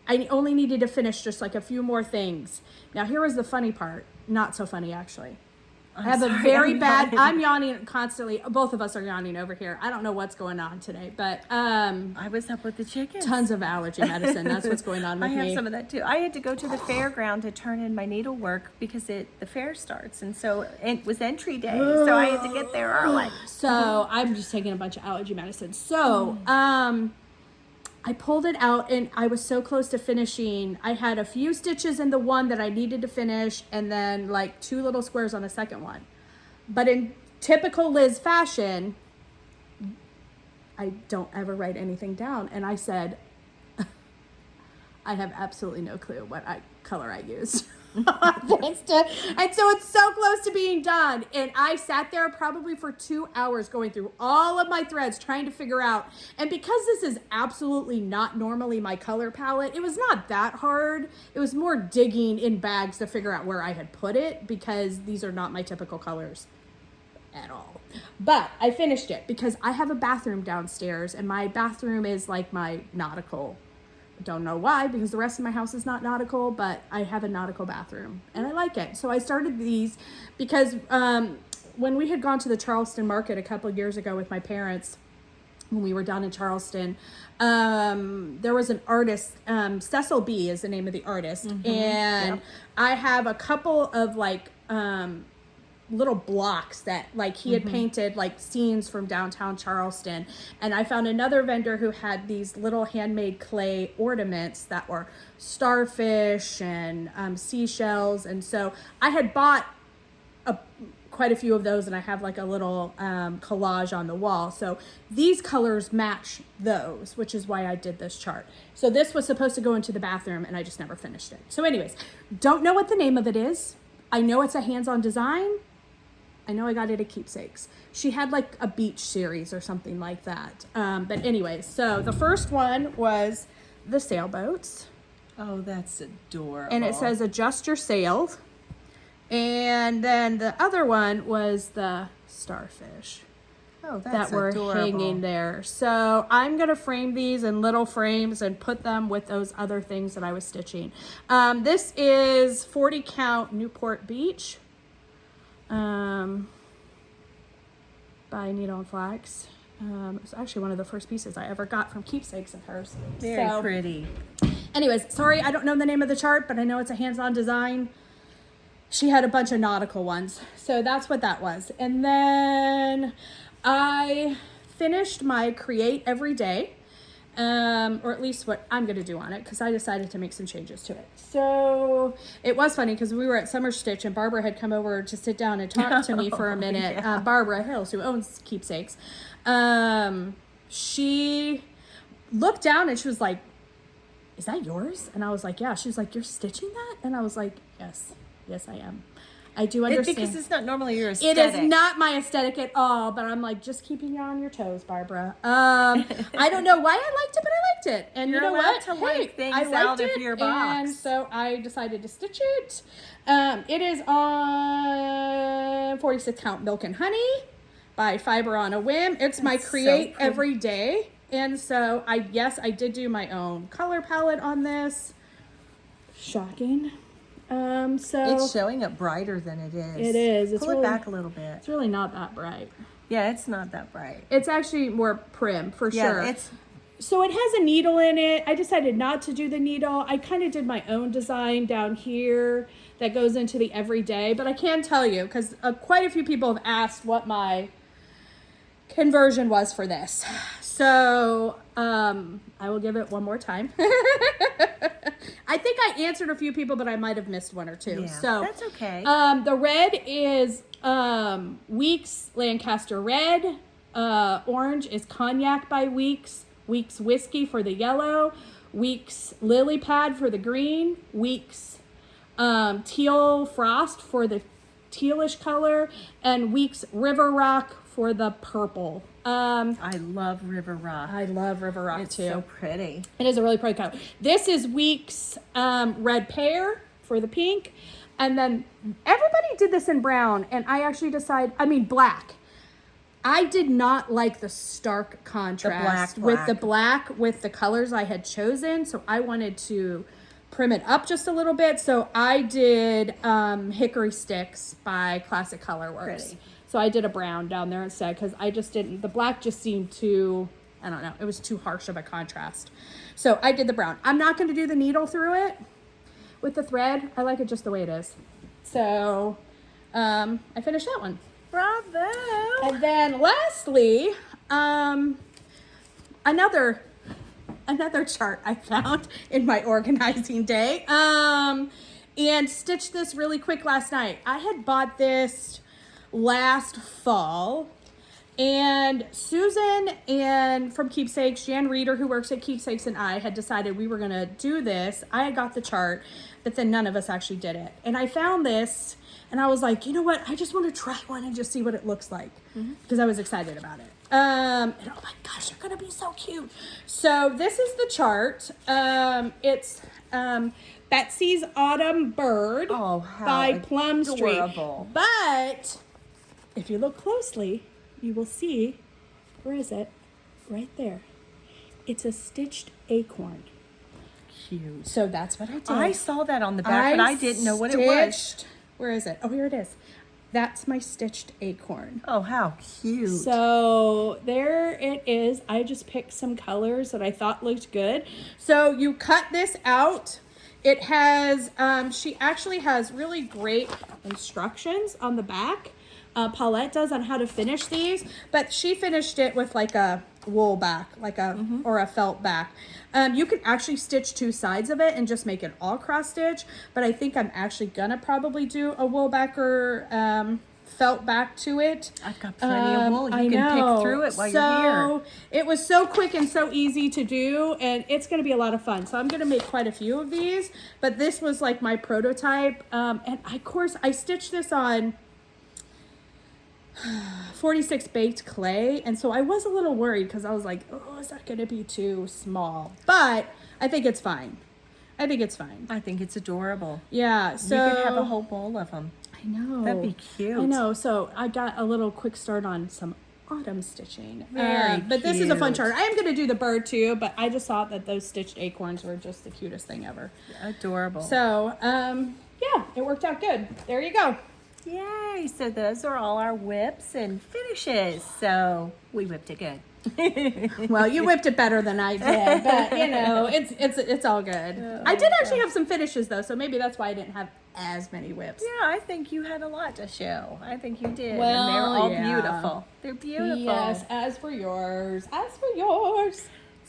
I only needed to finish just like a few more things. Now here was the funny part. Not so funny actually. I have a very bad. I'm yawning constantly. Both of us are yawning over here. I don't know what's going on today, but I was up with the chickens. tons of allergy medicine. That's what's going on with me. I have some of that too. I had to go to the fairground to turn in my needlework because the fair starts, and so it was entry day, so I had to get there early. So I'm just taking a bunch of allergy medicine. So I pulled it out and I was so close to finishing. I had a few stitches in the one that I needed to finish and then like 2 little squares on the second one. But in typical Liz fashion, I don't ever write anything down. And I said, I have absolutely no clue what color I used. And so it's so close to being done. And I sat there probably for 2 hours going through all of my threads trying to figure out. And because this is absolutely not normally my color palette, it was not that hard. It was more digging in bags to figure out where I had put it because these are not my typical colors at all. But I finished it because I have a bathroom downstairs and my bathroom is like my nautical. Don't know why, because the rest of my house is not nautical, but I have a nautical bathroom and I like it. So I started these because when we had gone to the Charleston market a couple of years ago with my parents, when we were down in Charleston, there was an artist, Cecil B is the name of the artist. And I have a couple of like little blocks that like he had painted like scenes from downtown Charleston, and I found another vendor who had these little handmade clay ornaments that were starfish and seashells, and so I had bought quite a few of those, and I have like a little collage on the wall. So these colors match those, which is why I did this chart. So this was supposed to go into the bathroom and I just never finished it. So anyways, don't know what the name of it is. I know it's a hands-on design. I know I got it at Keepsakes. She had like a beach series or something like that. But anyways, so the first one was the sailboats. Oh, that's adorable. And it says adjust your sail. And then the other one was the starfish. Oh, that's that were adorable. Hanging there. So I'm going to frame these in little frames and put them with those other things that I was stitching. This is 40 count Newport Beach. By Needle and Flax. It's actually one of the first pieces I ever got from Keepsakes of hers. Very pretty. Anyways, sorry, I don't know the name of the chart, but I know it's a hands-on design. she had a bunch of nautical ones. So that's what that was. And then I finished my create every day, or at least what I'm going to do on it, because I decided to make some changes to it. So it was funny because we were at Summer Stitch and Barbara had come over to sit down and talk to me for a minute. Yeah. Barbara Hills, who owns Keepsakes, she looked down and she was like, "Is that yours?" And I was like, "Yeah." She was like, "You're stitching that?" And I was like, yes, I am. I do understand. Because it's not normally your aesthetic. It is not my aesthetic at all, but I'm like, just keeping you on your toes, Barbara. I don't know why I liked it, but I liked it. And You're you know allowed what? to like things out of your box. And so I decided to stitch it. It is on 46 count Milk and Honey by Fiber on a Whim. It's my create every day. And so I did do my own color palette on this. Shocking. So it's showing up brighter than it is. It is. It's Pull really, it back a little bit. It's really not that bright. Yeah, it's not that bright. It's actually more prim for sure. It's so it has a needle in it. I decided not to do the needle. I kind of did my own design down here that goes into the everyday, but I can tell you because quite a few people have asked what my conversion was for this. So I will give it one more time. I think I answered a few people, but I might have missed one or two. Yeah, so that's okay. The red is Weeks Lancaster Red. Orange is Cognac by Weeks. Weeks Whiskey for the yellow. Weeks Lily Pad for the green. Weeks Teal Frost for the tealish color. And Weeks River Rock for the purple. I love River Rock. I love River Rock It's too. so pretty. It is a really pretty color. This is Weeks Red Pear for the pink. And then everybody did this in brown. And I actually black. I did not like the stark contrast with the black with the colors I had chosen. So I wanted to prim it up just a little bit. So I did Hickory Sticks by Classic Colorworks. Pretty. So I did a brown down there instead because the black just seemed too, I don't know, it was too harsh of a contrast. So I did the brown. I'm not going to do the needle through it with the thread. I like it just the way it is. So I finished that one. Bravo! And then lastly, another chart I found in my organizing day. And stitched this really quick last night. I had bought this last fall, and Susan and from Keepsakes, Jan Reeder, who works at Keepsakes, and I had decided we were going to do this. I had got the chart, but then none of us actually did it. And I found this, and I was like, you know what? I just want to try one and just see what it looks like, because I was excited about it. And oh my gosh, they're going to be so cute. So this is the chart. It's Betsy's Autumn Bird by Plum Street. Adorable. But if you look closely, you will see, where is it? Right there. It's a stitched acorn. Cute. So that's what I did. I saw that on the back, but I didn't know what it was. Where is it? Oh, here it is. That's my stitched acorn. Oh, how cute. So there it is. I just picked some colors that I thought looked good. So you cut this out. It has, she actually has really great instructions on the back. Paulette does on how to finish these, but she finished it with like a wool back, or a felt back. You can actually stitch two sides of it and just make it all cross stitch, but I think I'm actually gonna probably do a wool back or felt back to it. I've got plenty of wool. You can pick through it while you're here. It was so quick and so easy to do, and it's going to be a lot of fun. So I'm going to make quite a few of these, but this was like my prototype. And of course, I stitched this on 46 baked clay, and so I was a little worried because I was like, oh, is that going to be too small? But I think it's fine. I think it's adorable. Yeah, so you could have a whole bowl of them. I know. That'd be cute. I know. So I got a little quick start on some autumn stitching. Very But this is a fun cute. chart. I am going to do the bird too, but I just thought that those stitched acorns were just the cutest thing ever. Adorable. So, yeah, it worked out good. There you go. Yay! So those are all our whips and finishes. So we whipped it good. Well, you whipped it better than I did, but you know, it's all good. I did actually have some finishes though, so maybe that's why I didn't have as many whips. Yeah, I think you had a lot to show. I think you did. Well, and they're all yeah. beautiful. They're beautiful. Yes, as for yours. As for yours.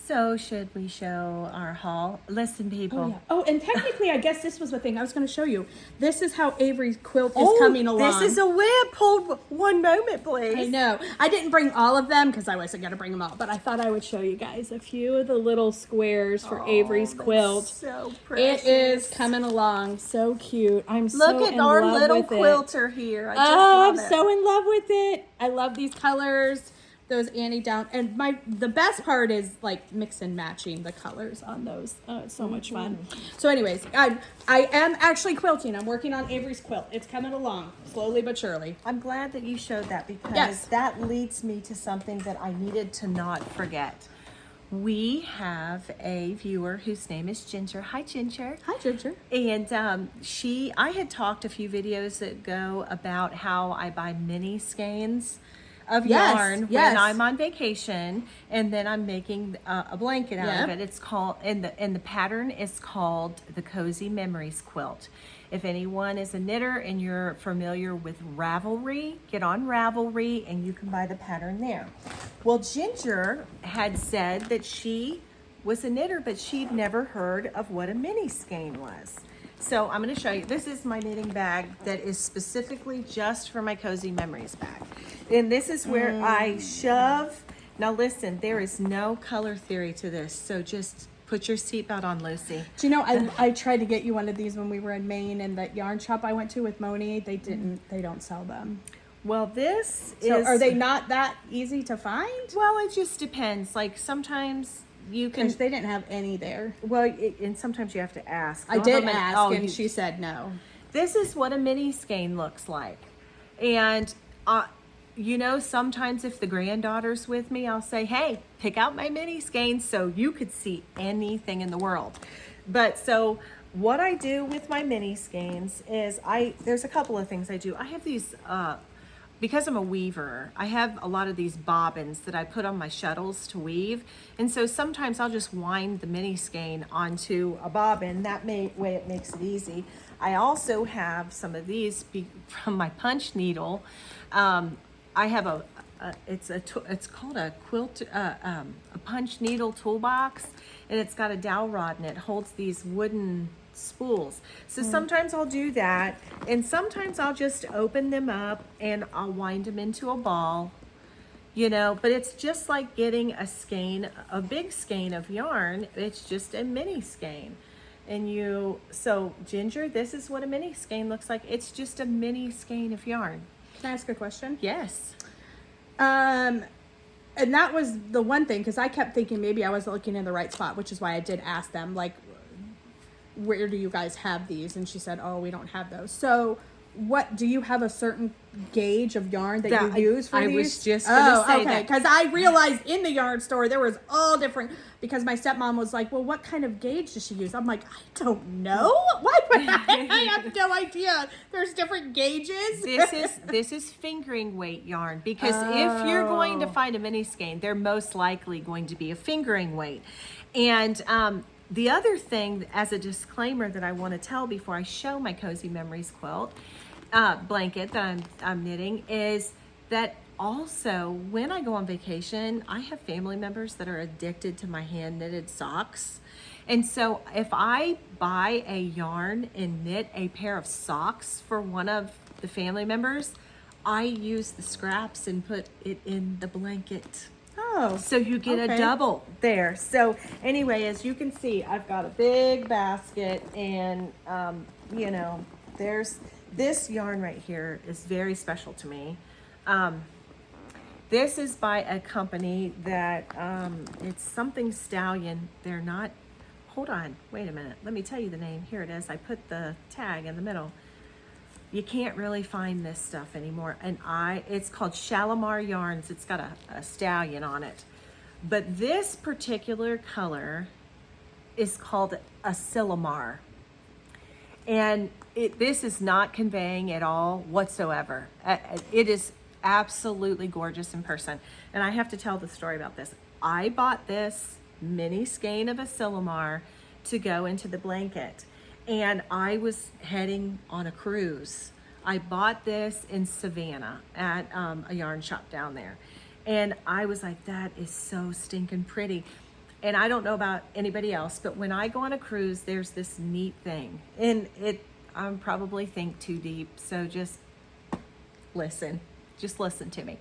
So should we show our haul? Listen, people. Oh, yeah. Oh, and technically, I guess this was the thing I was going to show you. This is how Avery's quilt is coming along. This is a whip. Hold one moment, please. I know. I didn't bring all of them because I wasn't going to bring them all, but I thought I would show you guys a few of the little squares for Avery's quilt. So precious. It is coming along. So cute. I'm so Look at in our love little with it. quilter here. I just I'm love it. so in love with it. I love these colors. Those Annie down, and the best part is like mix and matching the colors on those. It's so much fun. So, anyways, I am actually quilting. I'm working on Avery's quilt. It's coming along slowly but surely. I'm glad that you showed that because Yes. that leads me to something that I needed to not forget. We have a viewer whose name is Ginger. Hi, Ginger. Hi, Ginger. And I had talked a few videos ago about how I buy mini skeins of yarn when I'm on vacation, and then I'm making a blanket out of it. It's called, and the pattern is called the Cozy Memories quilt. If anyone is a knitter and you're familiar with Ravelry, get on Ravelry and you can buy the pattern there. Well, Ginger had said that she was a knitter, but she'd never heard of what a mini skein was. So I'm going to show you. This is my knitting bag that is specifically just for my Cozy Memories bag. And this is where I shove. Now listen, there is no color theory to this. So just put your seatbelt on, Lucy. Do you know, I tried to get you one of these when we were in Maine, and that yarn shop I went to with Moni, they don't sell them. Well, this So is... are they not that easy to find? Well, it just depends. Like sometimes you can... Because they didn't have any there. Well, and sometimes you have to ask. I did ask, and she said no. This is what a mini skein looks like. And, you know, sometimes if the granddaughter's with me, I'll say, hey, pick out my mini skein so you could see anything in the world. But so what I do with my mini skeins is there's a couple of things I do. I have these... because I'm a weaver, I have a lot of these bobbins that I put on my shuttles to weave. And so sometimes I'll just wind the mini skein onto a bobbin. That way it makes it easy. I also have some of these from my punch needle. I have it's called a quilt, a punch needle toolbox, and it's got a dowel rod and it holds these wooden spools. So sometimes I'll do that, and sometimes I'll just open them up and I'll wind them into a ball, you know, but it's just like getting a big skein of yarn. It's just a mini skein. And so Ginger, this is what a mini skein looks like. It's just a mini skein of yarn. Can I ask a question? Yes. And that was the one thing, because I kept thinking maybe I was looking in the right spot, which is why I did ask them, like, where do you guys have these? And she said, oh, we don't have those. So what, do you have a certain gauge of yarn that you use for these? I was just going to say that. Because I realized in the yarn store there was all different, because my stepmom was like, well, what kind of gauge does she use? I'm like, I don't know. Why would I have no idea. There's different gauges. This is fingering weight yarn, because if you're going to find a mini skein, they're most likely going to be a fingering weight. And the other thing, as a disclaimer, that I want to tell before I show my Cozy Memories quilt blanket that I'm knitting, is that also when I go on vacation, I have family members that are addicted to my hand knitted socks. And so if I buy a yarn and knit a pair of socks for one of the family members, I use the scraps and put it in the blanket. Oh, so you get a double there. So anyway, as you can see, I've got a big basket, and you know, there's this yarn right here is very special to me. This is by a company that it's something Stallion. They're not, hold on, wait a minute, let me tell you the name. Here it is. I put the tag in the middle. You can't really find this stuff anymore. And it's called Shalimar Yarns. It's got a stallion on it. But this particular color is called a Silamar. And this is not conveying at all whatsoever. It is absolutely gorgeous in person. And I have to tell the story about this. I bought this mini skein of Asilomar to go into the blanket, and I was heading on a cruise. I bought this in Savannah at a yarn shop down there, and I was like, that is so stinking pretty. And I don't know about anybody else, but when I go on a cruise, there's this neat thing, and I probably think too deep, so just listen to me.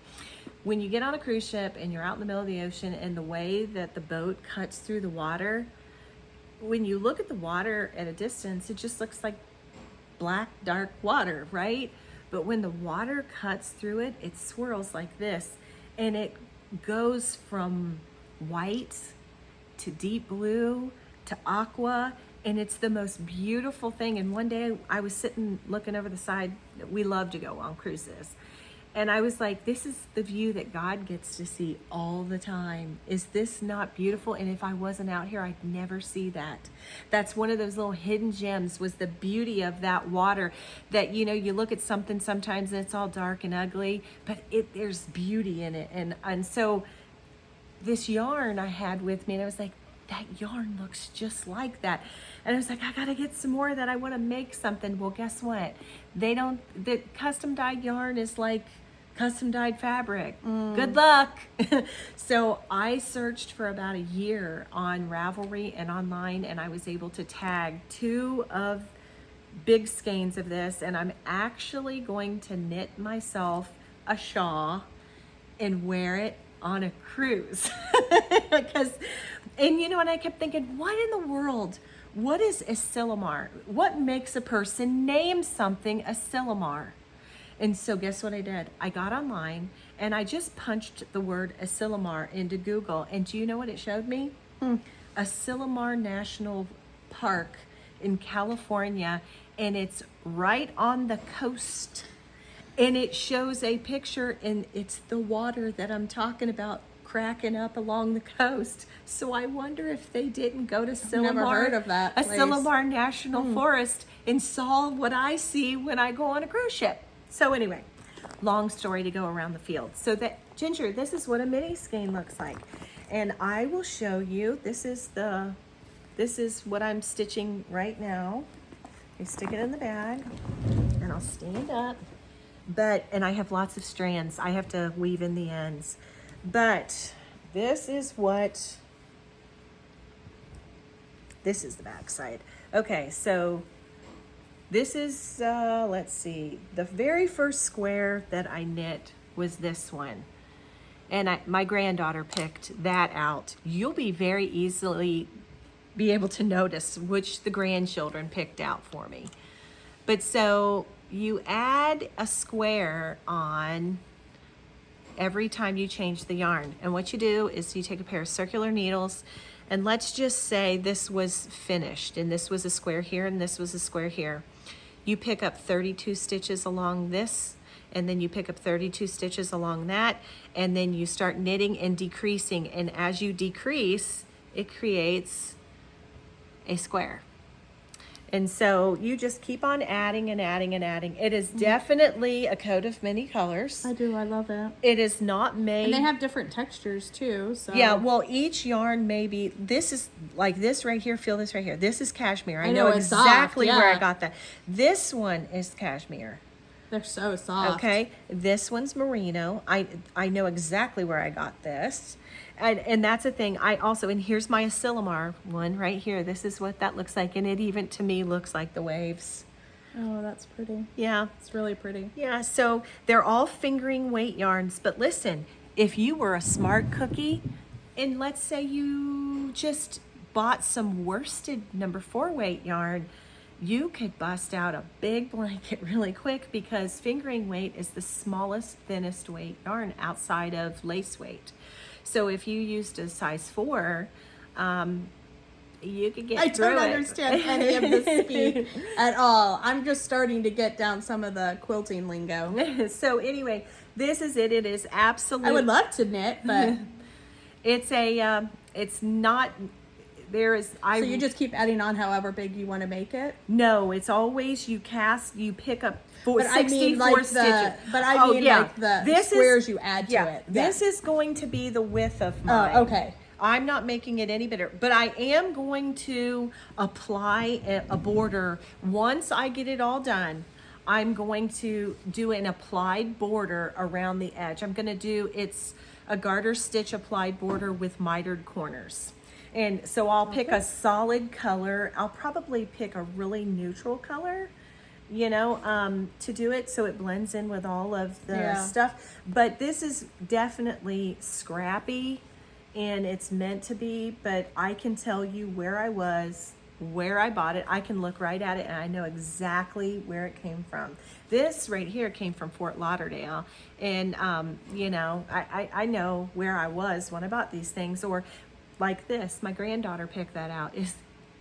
When you get on a cruise ship and you're out in the middle of the ocean, and the way that the boat cuts through the water, when you look at the water at a distance, it just looks like black, dark water, right? But when the water cuts through it, it swirls like this, and it goes from white to deep blue to aqua, and it's the most beautiful thing. And one day I was sitting looking over the side. We love to go on cruises, and I was like, this is the view that God gets to see all the time. Is this not beautiful? And if I wasn't out here, I'd never see that. That's one of those little hidden gems, was the beauty of that water, that, you know, you look at something sometimes and it's all dark and ugly, but there's beauty in it. And so this yarn I had with me, and I was like, that yarn looks just like that. And I was like, I gotta get some more of that. I want to make something. Well, guess what? The custom dyed yarn is like custom dyed fabric. Good luck. So I searched for about a year on Ravelry and online, and I was able to tag 2 of big skeins of this, and I'm actually going to knit myself a shawl and wear it on a cruise. And you know, and I kept thinking, what in the world? What is Asilomar? What makes a person name something Asilomar? And so guess what I did? I got online and I just punched the word Asilomar into Google, and do you know what it showed me? Asilomar National Park in California, and it's right on the coast. And it shows a picture, and it's the water that I'm talking about cracking up along the coast. So I wonder if they didn't go to Asilomar, never heard of that place. Asilomar National Forest, and saw what I see when I go on a cruise ship. So anyway, long story to go around the field. So that, Ginger, this is what a mini skein looks like. And I will show you, this is what I'm stitching right now. I stick it in the bag, and I'll stand up. And I have lots of strands. I have to weave in the ends. But this is the back side. Okay, so this is, let's see, the very first square that I knit was this one. And my granddaughter picked that out. You'll be very easily be able to notice which the grandchildren picked out for me. But so you add a square on every time you change the yarn. And what you do is you take a pair of circular needles, and let's just say this was finished, and this was a square here, and this was a square here. You pick up 32 stitches along this, and then you pick up 32 stitches along that, and then you start knitting and decreasing. And as you decrease, it creates a square. And so you just keep on adding and adding and adding. It is definitely a coat of many colors. I do. I love it. It is not made. And they have different textures too. So yeah, well, each yarn maybe, this is like this right here. Feel this right here. This is cashmere. I know exactly where I got that. This one is cashmere. They're so soft. Okay. This one's merino. I know exactly where I got this. And that's a thing. I also, and here's my Asilomar one right here. This is what that looks like. And it even to me looks like the waves. Oh, that's pretty. Yeah. It's really pretty. Yeah. So they're all fingering weight yarns. But listen, if you were a smart cookie, and let's say you just bought some worsted number 4 weight yarn, you could bust out a big blanket really quick, because fingering weight is the smallest, thinnest weight yarn outside of lace weight. So if you used a size 4, you could get through it. I don't understand any of this speak at all. I'm just starting to get down some of the quilting lingo. So anyway, this is it. It is absolute. I would love to knit, but it's not. So you just keep adding on however big you want to make it? No, it's always you pick up But 64 stitches. Like the squares you add to it. This is going to be the width of mine. Oh, okay. I'm not making it any better, but I am going to apply a border. Once I get it all done, I'm going to do an applied border around the edge. I'm going to do, it's a garter stitch applied border with mitered corners. And so I'll pick a solid color. I'll probably pick a really neutral color, to do it so it blends in with all of the stuff. But this is definitely scrappy and it's meant to be, but I can tell you where I was, where I bought it. I can look right at it and I know exactly where it came from. This right here came from Fort Lauderdale, and I know where I was when I bought these things. Or like this, my granddaughter picked that out.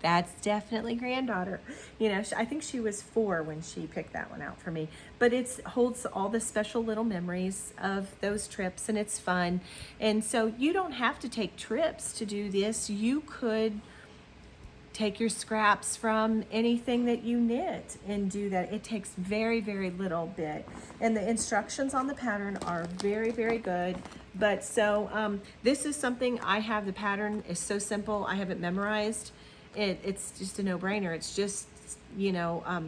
That's definitely granddaughter. I think she was 4 when she picked that one out for me. But it holds all the special little memories of those trips, and it's fun. And so you don't have to take trips to do this. You could take your scraps from anything that you knit and do that. It takes very, very little bit. And the instructions on the pattern are very, very good. But so this is something I have. The pattern is so simple. I have it memorized. It's just a no-brainer. It's just,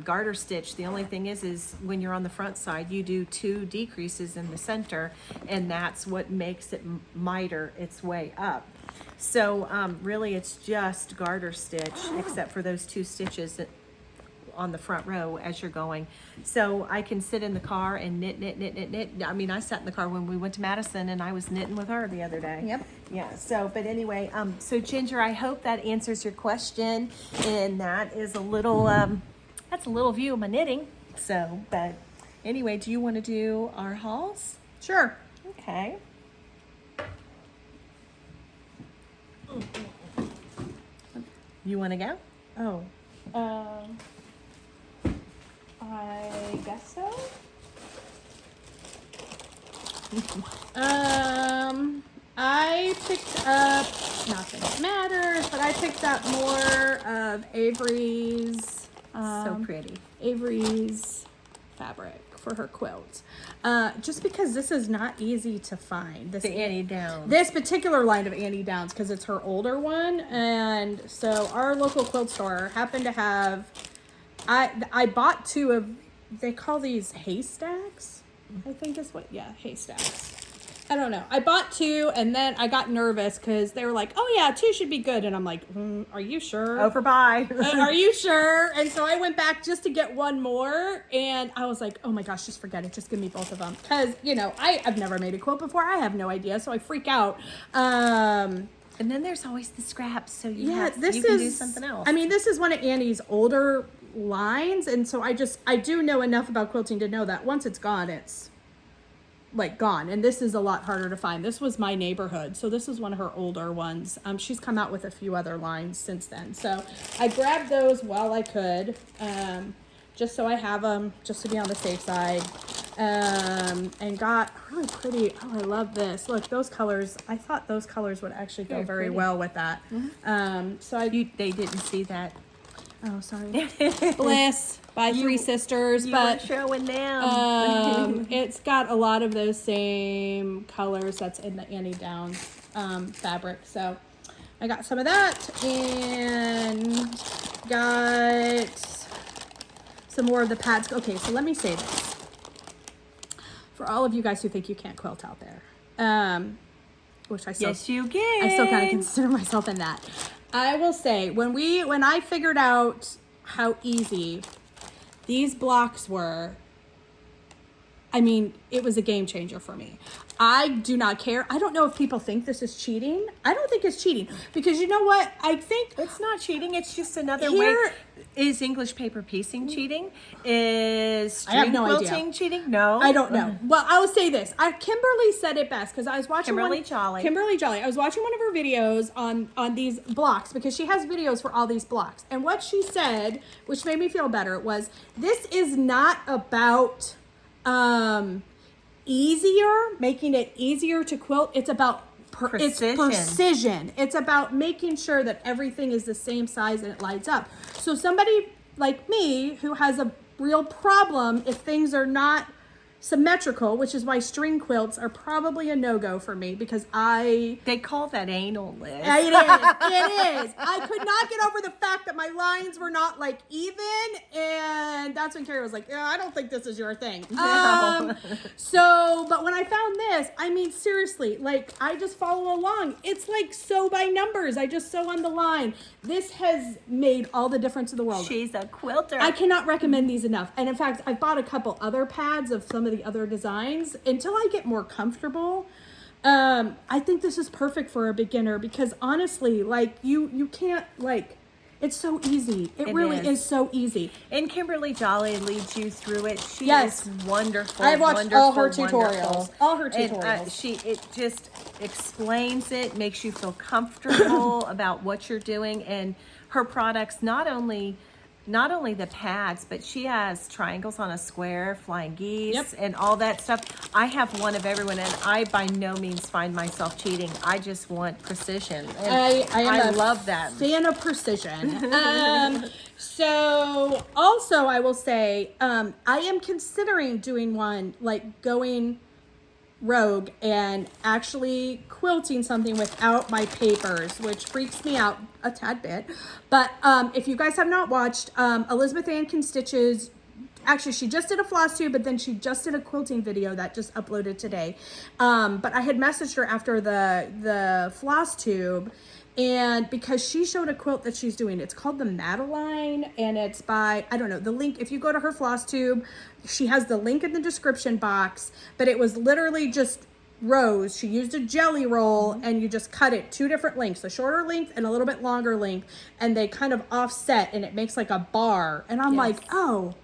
garter stitch. The only thing is when you're on the front side, you do 2 decreases in the center, and that's what makes it miter its way up. So really it's just garter stitch, except for those 2 stitches on the front row as you're going. So I can sit in the car and knit. I mean, I sat in the car when we went to Madison and I was knitting with her the other day. Yep. Yeah, so, but anyway, so Ginger, I hope that answers your question. And that is that's a little view of my knitting. So, but anyway, do you want to do our hauls? Sure. Okay. You want to go? Oh. I guess so. I picked up, not that it matters, but I picked up more of Avery's. So pretty. Avery's fabric for her quilt. Just because this is not easy to find. The Annie Downs. This particular line of Annie Downs, because it's her older one. And so our local quilt store happened to have, I bought 2 of, they call these haystacks, I think is what, haystacks. I don't know. I bought 2 and then I got nervous because they were like, oh yeah, 2 should be good. And I'm like, are you sure? Overbuy. Are you sure? And so I went back just to get 1 more. And I was like, oh my gosh, just forget it. Just give me both of them. Because, I've never made a quilt before. I have no idea. So I freak out. And then there's always the scraps. So you can do something else. I mean, this is one of Annie's older lines. And so I do know enough about quilting to know that once it's gone, it's like gone. And this is a lot harder to find. This was my neighborhood, so this is one of her older ones. She's come out with a few other lines since then, so I grabbed those while I could, just so I have them, just to be on the safe side. And got really pretty. Oh, I love this. Look, those colors. I thought those colors would actually go very well with that. So they didn't see that. Oh, sorry. Bliss by 3 Sisters, but showing them. it's got a lot of those same colors that's in the Annie Downs fabric. So I got some of that and got some more of the pads. Okay, so let me say this for all of you guys who think you can't quilt out there, which I still, yes, you can. I still kind of consider myself in that. I will say, when I figured out how easy these blocks were, I mean, it was a game changer for me. I do not care. I don't know if people think this is cheating. I don't think it's cheating because you know what? I think it's not cheating. It's just another way. Is English paper piecing cheating? Is string quilting cheating? No, I don't know. Well, I will say this. Kimberly said it best because I was watching Kimberly Jolly. I was watching one of her videos on these blocks because she has videos for all these blocks. And what she said, which made me feel better, was this is not about making it easier to quilt. It's about precision. It's about making sure that everything is the same size and it lines up. So somebody like me who has a real problem if things are not symmetrical, which is why string quilts are probably a no-go for me, because they call that anal, Liz. It is. I could not get over the fact that my lines were not like even, and that's when Carrie was like, yeah, I don't think this is your thing. No. But when I found this, I mean, seriously, like, I just follow along. It's like sew by numbers. I just sew on the line. This has made all the difference in the world. She's a quilter. I cannot recommend these enough. And in fact, I've bought a couple other pads of some of the other designs until I get more comfortable. I think this is perfect for a beginner, because honestly, like, you can't, like, it's so easy. It really is so easy. And Kimberly Jolly leads you through it. She Yes. is wonderful. I've watched all her wonderful. tutorials. All her tutorials. And, it just explains it, makes you feel comfortable about what you're doing. And her products, not only the pads, but she has triangles on a square, flying geese, and all that stuff. I have one of everyone, and I by no means find myself cheating. I just want precision. And I love that. Fan of precision. So also I will say, I am considering doing one, like going rogue and actually quilting something without my papers, which freaks me out a tad bit. But if you guys have not watched, Elizabeth Ann Can Stitches, actually she just did a Flosstube, but then she just did a quilting video that just uploaded today. But I had messaged her after the Flosstube, and because she showed a quilt that she's doing, it's called the Madeline, and it's by, I don't know, the link, if you go to her Flosstube, she has the link in the description box, but it was literally just rows. She used a jelly roll, and you just cut it 2 different lengths, a shorter length and a little bit longer length, and they kind of offset, and it makes like a bar. And I'm like, oh,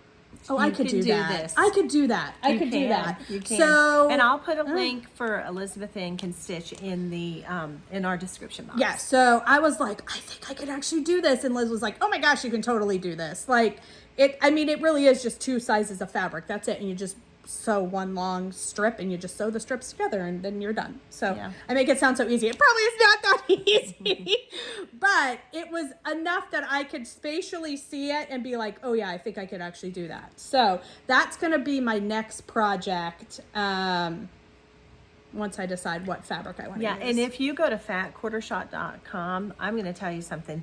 I could do that. I could do that. I could do that. You can. So, and I'll put a link for Elizabeth Ann Can Stitch in the in our description box. yeah, so I was like, I think I could actually do this. And Liz was like, oh my gosh, you can totally do this. Like, it really is just 2 sizes of fabric. That's it. And you just sew one long strip, and you just sew the strips together, and then you're done. So I make it sound so easy. It probably is not that easy, but it was enough that I could spatially see it and be like, oh yeah, I think I could actually do that. So that's going to be my next project. Once I decide what fabric I want to use. Yeah, and if you go to fatquartershot.com, I'm going to tell you something.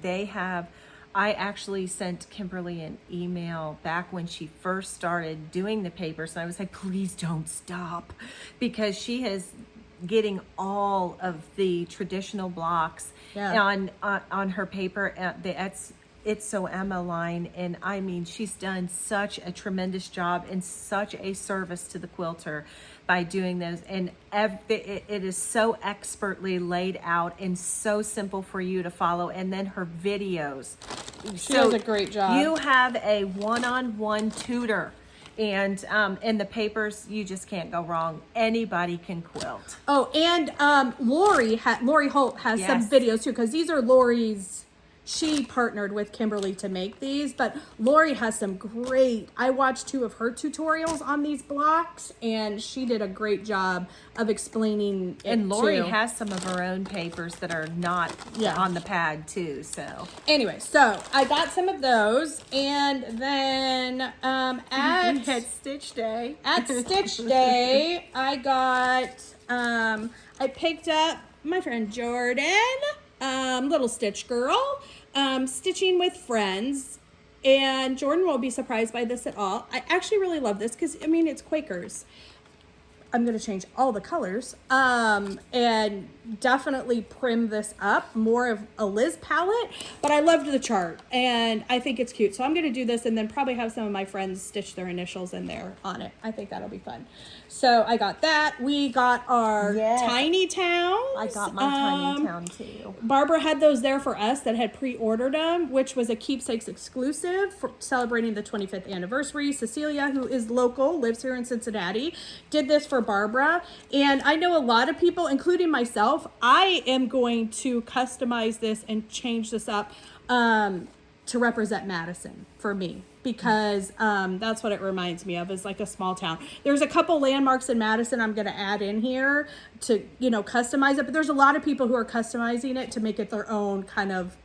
I actually sent Kimberly an email back when she first started doing the papers, and I was like, please don't stop, because she is getting all of the traditional blocks on her paper at the It's So Emma line, and I mean, she's done such a tremendous job and such a service to the quilter by doing those, and it is so expertly laid out and so simple for you to follow. And then her videos, she does a great job. You have a one-on-one tutor, and the papers, you just can't go wrong. Anybody can quilt. Oh, and Lori Holt has some videos too, because these are Lori's. She partnered with Kimberly to make these, but Lori has some great, I watched 2 of her tutorials on these blocks, and she did a great job of explaining it. And Lori has some of her own papers that are not on the pad too, so. Anyway, so I got some of those, and then at Stitch Day. At Stitch Day, I got, I picked up my friend Jordan, little Stitch Girl, stitching with friends, and Jordan won't be surprised by this at all. I actually really love this because, I mean, it's Quakers. I'm going to change all the colors, and definitely prim this up, more of a Liz palette, but I loved the chart, and I think it's cute. So I'm going to do this, and then probably have some of my friends stitch their initials in there on it. I think that'll be fun. So I got that. We got our Tiny Towns. I got my Tiny Town too. Barbara had those there for us that had pre-ordered them, which was a Keepsakes exclusive for celebrating the 25th anniversary. Cecilia, who is local, lives here in Cincinnati, did this for Barbara. And I know a lot of people, including myself, I am going to customize this and change this up to represent Madison for me. because that's what it reminds me of, is like a small town. There's a couple landmarks in Madison I'm going to add in here to, you know, customize it. But there's a lot of people who are customizing it to make it their own kind of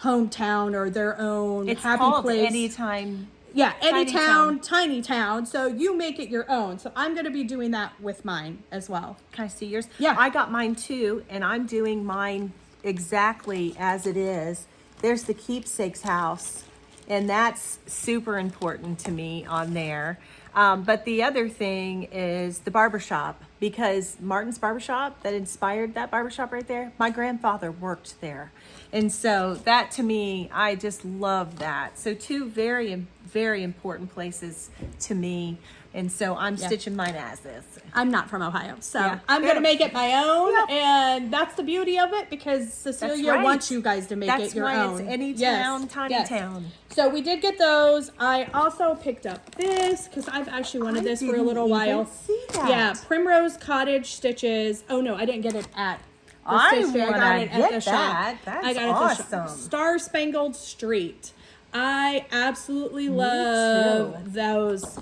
hometown or their own It's happy called place. Anytime. Yeah, any Tiny town, tiny town. So you make it your own. So I'm going to be doing that with mine as well. Can I see yours? Yeah. I got mine too, and I'm doing mine exactly as it is. There's the Keepsakes house, and that's super important to me on there. But the other thing is the barbershop, because Martin's barbershop that inspired that barbershop right there, my grandfather worked there. And so that, to me, I just love that. So two very, very important places to me. And so I'm stitching mine as is. I'm not from Ohio, so Yeah. I'm going to make it my own. Yep. And that's the beauty of it, because Cecilia right. wants you guys to make That's it your why own. it's any Yes, town, tiny yes. town. So we did get those. I also picked up this because I've actually wanted this for a little while. See that. Yeah, Primrose Cottage stitches. Oh no, I didn't get it at the I stitch fair. wanna got it at get the shop. that. That's I got it at the shop. awesome. Star Spangled Street. I absolutely love those.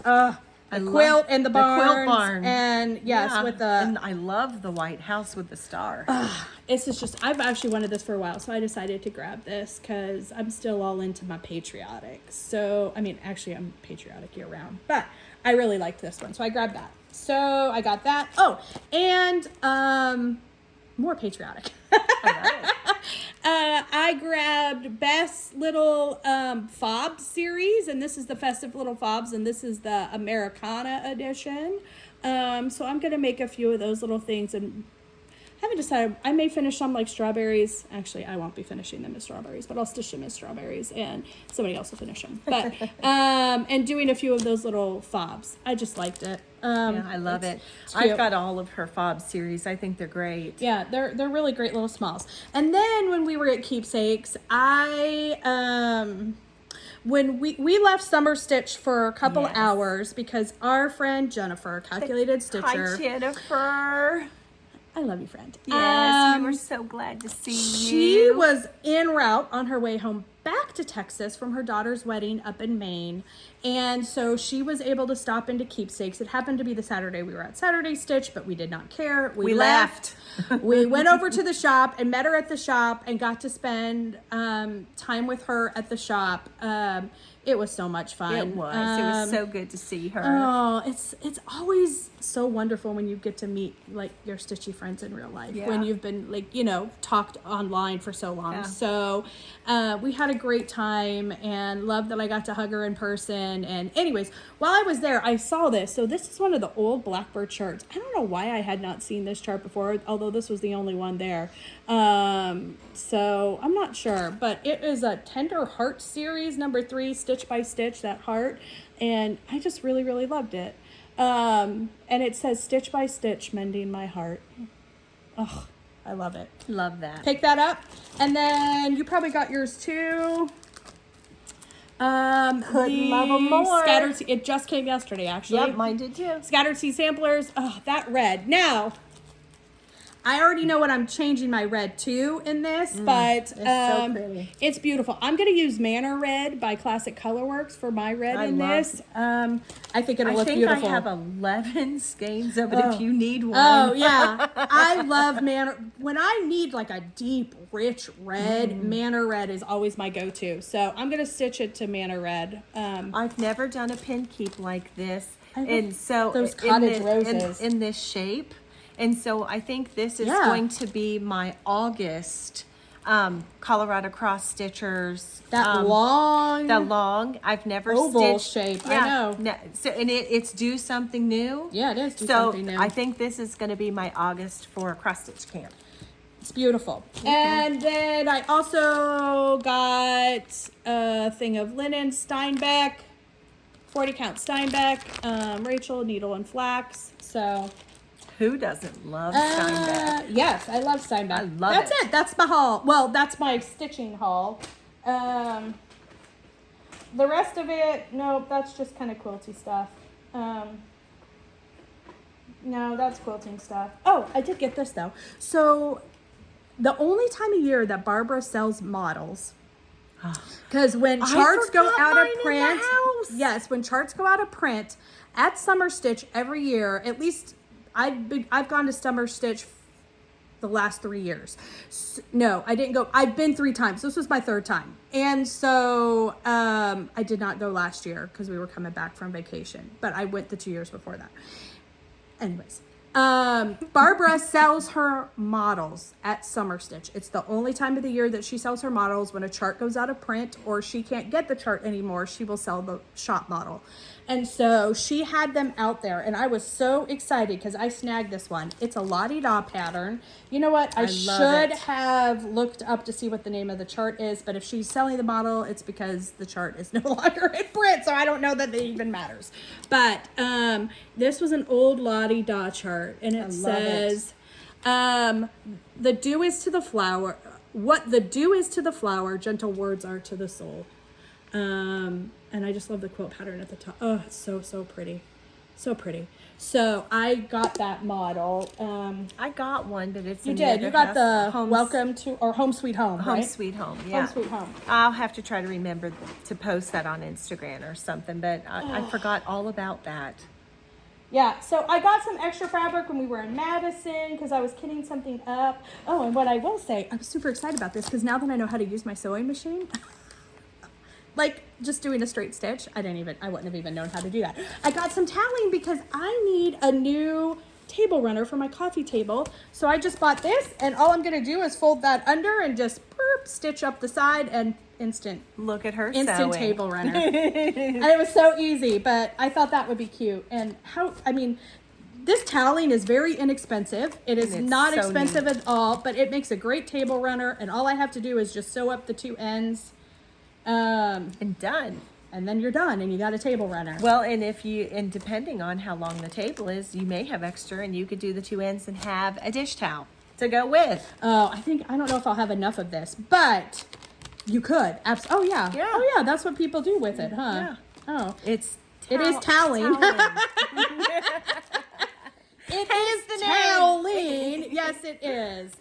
The quilt and the quilt barns. barn. And yes, Yeah, with the and I love the white house with the star. This is just, I've actually wanted this for a while, so I decided to grab this because I'm still all into my patriotic. So, I mean, actually, I'm patriotic year round, but I really liked this one, so I grabbed that. So, I got that. Oh, and more patriotic. I grabbed Best Little Fob series, and this is the Festive Little Fobs, and this is the Americana edition. So I'm going to make a few of those little things, and I haven't decided. I may finish some like strawberries. Actually, I won't be finishing them as strawberries, but I'll stitch them as strawberries, and somebody else will finish them. But and doing a few of those little fobs. I just liked it. Yeah, I love it. It's cute. I've got all of her fob series. I think they're great. Yeah, they're really great little smalls. And then when we were at Keepsakes, when we left Summer Stitch for a couple hours because our friend Jennifer, Calculated Stitcher. Hi, Jennifer. I love you, friend. Yes, we were so glad to see you. She was en route on her way home back to Texas from her daughter's wedding up in Maine. And so she was able to stop into Keepsakes. It happened to be the Saturday we were at Saturday Stitch, but we did not care. We left. We went over to the shop and met her at the shop and got to spend time with her at the shop. It was so much fun. It was so good to see her. Oh, it's always so wonderful when you get to meet like your stitchy friends in real life, when you've been like, you know, talked online for so long. So we had a great time and loved that I got to hug her in person. And anyways, while I was there, I saw this. So this is one of the old Blackbird charts. I don't know why I had not seen this chart before, although this was the only one there. So I'm not sure, but it is a Tender Heart series, number 3, stitch by stitch, that heart. And I just really, really loved it. And it says stitch by stitch, mending my heart. Oh, I love it. Love that. Pick that up. And then you probably got yours too. Couldn't love 'em more. Scattered Seed, it just came yesterday, actually. Yep, mine did too. Scattered Seed Samplers. Oh, that red. Now, I already know what I'm changing my red to in this, but it's so pretty. It's beautiful. I'm going to use Manor Red by Classic Colorworks for my red in this. I think it'll look beautiful. I have 11 skeins of it if you need one. Oh, yeah. I love Manor. When I need like a deep, rich red, Manor Red is always my go-to. So I'm going to stitch it to Manor Red. I've never done a pin keep like this. love And so those cottage roses. in this shape. And so I think this is going to be my August Colorado Cross Stitchers. That long. I've never oval stitched. shape. I know. No, so and it's do something new. Yeah, it is do So something new. I think this is going to be my August for cross stitch camp. It's beautiful. And then I also got a thing of linen, Steinbeck, 40 count Steinbeck, Rachel, Needle and Flax. So Who doesn't love Steinbeck? yes, I love Steinbeck. I love That's it. it. That's my haul. Well, that's my stitching haul. The rest of it, nope, that's just kind of quilty stuff. No, that's quilting stuff. Oh, I did get this though. So the only time of year that Barbara sells models Because when charts go forgot out mine of in the print, house. yes, when charts go out of print at Summer Stitch every year, at least I've gone to Summer Stitch the last 3 years. No, I didn't go. I've been 3 times. This was my 3rd time. And so I did not go last year because we were coming back from vacation, but I went the 2 years before that. Anyways, Barbara sells her models at Summer Stitch. It's the only time of the year that she sells her models. When a chart goes out of print or she can't get the chart anymore, she will sell the shop model. And so she had them out there, and I was so excited because I snagged this one. It's a la-di-da pattern. You know what? I should have looked up to see what the name of the chart is, but if she's selling the model, it's because the chart is no longer in print, so I don't know that it even matters. But this was an old la-di-da chart, and it says, the dew is to the flower, what the dew is to the flower, gentle words are to the soul. And I just love the quilt pattern at the top. Oh, it's so, so pretty. So pretty. So I got that model. I got one, but it's You did. You got the Welcome to, or Home Sweet Home, Home right? Sweet Home, yeah. Home Sweet Home. I'll have to try to remember to post that on Instagram or something, but I forgot all about that. Yeah, so I got some extra fabric when we were in Madison because I was kitting something up. Oh, and what I will say, I'm super excited about this because now that I know how to use my sewing machine, like just doing a straight stitch, I wouldn't have even known how to do that. I got some toweling because I need a new table runner for my coffee table. So I just bought this, and all I'm going to do is fold that under and just stitch up the side, and instant sewing. table runner. And it was so easy, but I thought that would be cute. And this toweling is very inexpensive. It is not expensive at all, but it makes a great table runner, and all I have to do is just sew up the 2 ends. And done. And then you're done, and you got a table runner. Well, and depending on how long the table is, you may have extra, and you could do the 2 ends and have a dish towel to go with. Oh, I don't know if I'll have enough of this, but you could. Oh yeah. Oh yeah, that's what people do with it, huh? Yeah. Oh, it is toweling. It Hence is the name. toweling. Yes, it is.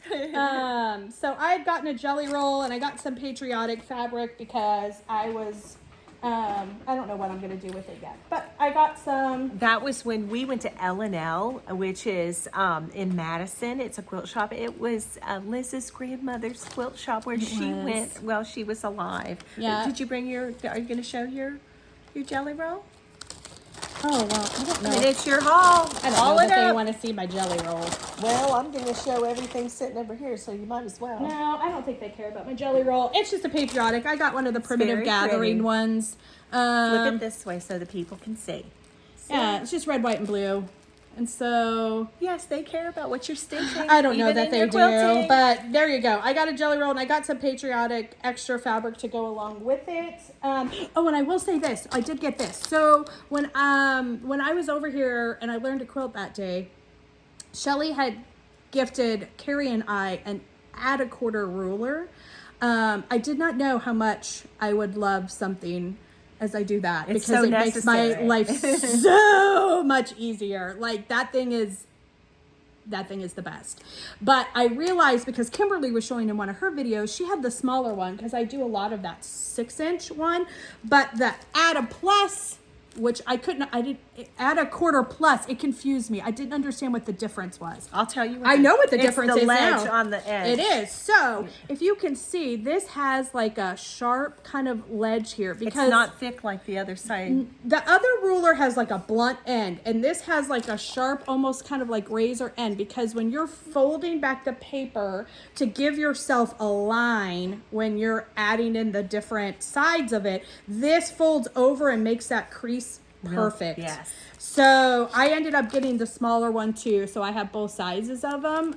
So I had gotten a jelly roll, and I got some patriotic fabric because I was, I don't know what I'm going to do with it yet, but I got some. That was when we went to L&L, which is in Madison. It's a quilt shop. It was Liz's grandmother's quilt shop where she went while she was alive. Yeah. Did you bring are you going to show your jelly roll? Oh, well, I don't know. I mean, it's your haul. I don't know that they want to see my jelly roll. Well, I'm going to show everything sitting over here, so you might as well. No, I don't think they care about my jelly roll. It's just a patriotic. I got one of the primitive gathering pretty. ones. Flip it this way so the people can see. Yeah, it's just red, white, and blue. And so, yes, they care about what you're stitching. I don't know even that in they your do, quilting. but there you go. I got a jelly roll, and I got some patriotic extra fabric to go along with it. Oh, and I will say this. I did get this. So when I was over here and I learned to quilt that day, Shelly had gifted Carrie and I an add a quarter ruler. I did not know how much I would love something as I do that, It's because so it makes my necessary. life so much easier. Like that thing is the best. But I realized, because Kimberly was showing in one of her videos, she had the smaller one, because I do a lot of that 6-inch one, but the add a plus, which I didn't add a quarter plus, it confused me. I didn't understand what the difference was. I'll tell you. I know what the difference is. is The ledge now. on the edge. It is. So if you can see, this has like a sharp kind of ledge here, because It's not thick like the other side. the other ruler has like a blunt end, and this has like a sharp, almost kind of like razor end, because when you're folding back the paper to give yourself a line when you're adding in the different sides of it, this folds over and makes that crease perfect. Yes. So I ended up getting the smaller one too, so I have both sizes of them.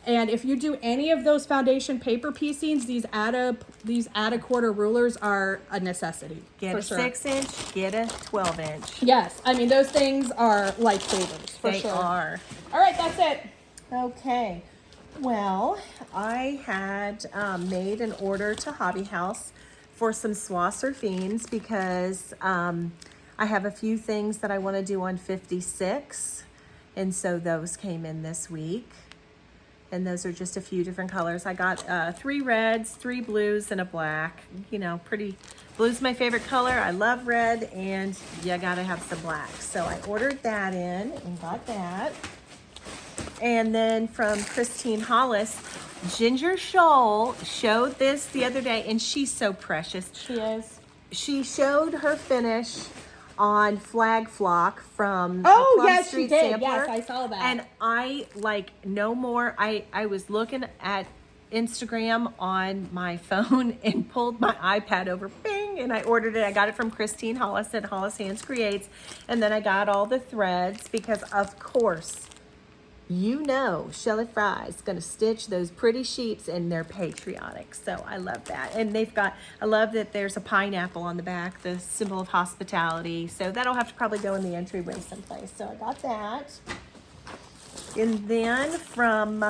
And if you do any of those foundation paper piecings, these add a quarter rulers are a necessity. Get for a sure. 6-inch, get a 12-inch. Yes, I mean those things are lifesavers for They sure. are. All right, that's it. Okay. Well, I had made an order to Hobby House for some Swasser Fiends, because I have a few things that I want to do on 56, and so those came in this week. And those are just a few different colors. I got 3 reds, 3 blues, and a black. You know, pretty. Blue's my favorite color. I love red, and you gotta have some black. So I ordered that in and got that. And then from Christine Hollis, Ginger Shoal showed this the other day, and she's so precious. She is. She showed her finish on Flag Flock from Oh, Plum yes, Street she did. Sampler. Yes, I saw that. And I like no more. I was looking at Instagram on my phone and pulled my iPad over, bing, and I ordered it. I got it from Christine Hollis at Hollis Hands Creates, and then I got all the threads because, of course, you know Shelly Fry's gonna stitch those pretty sheets, and they're patriotic. So I love that. And they've got, I love that there's a pineapple on the back, the symbol of hospitality. So that'll have to probably go in the entryway someplace. So I got that. And then from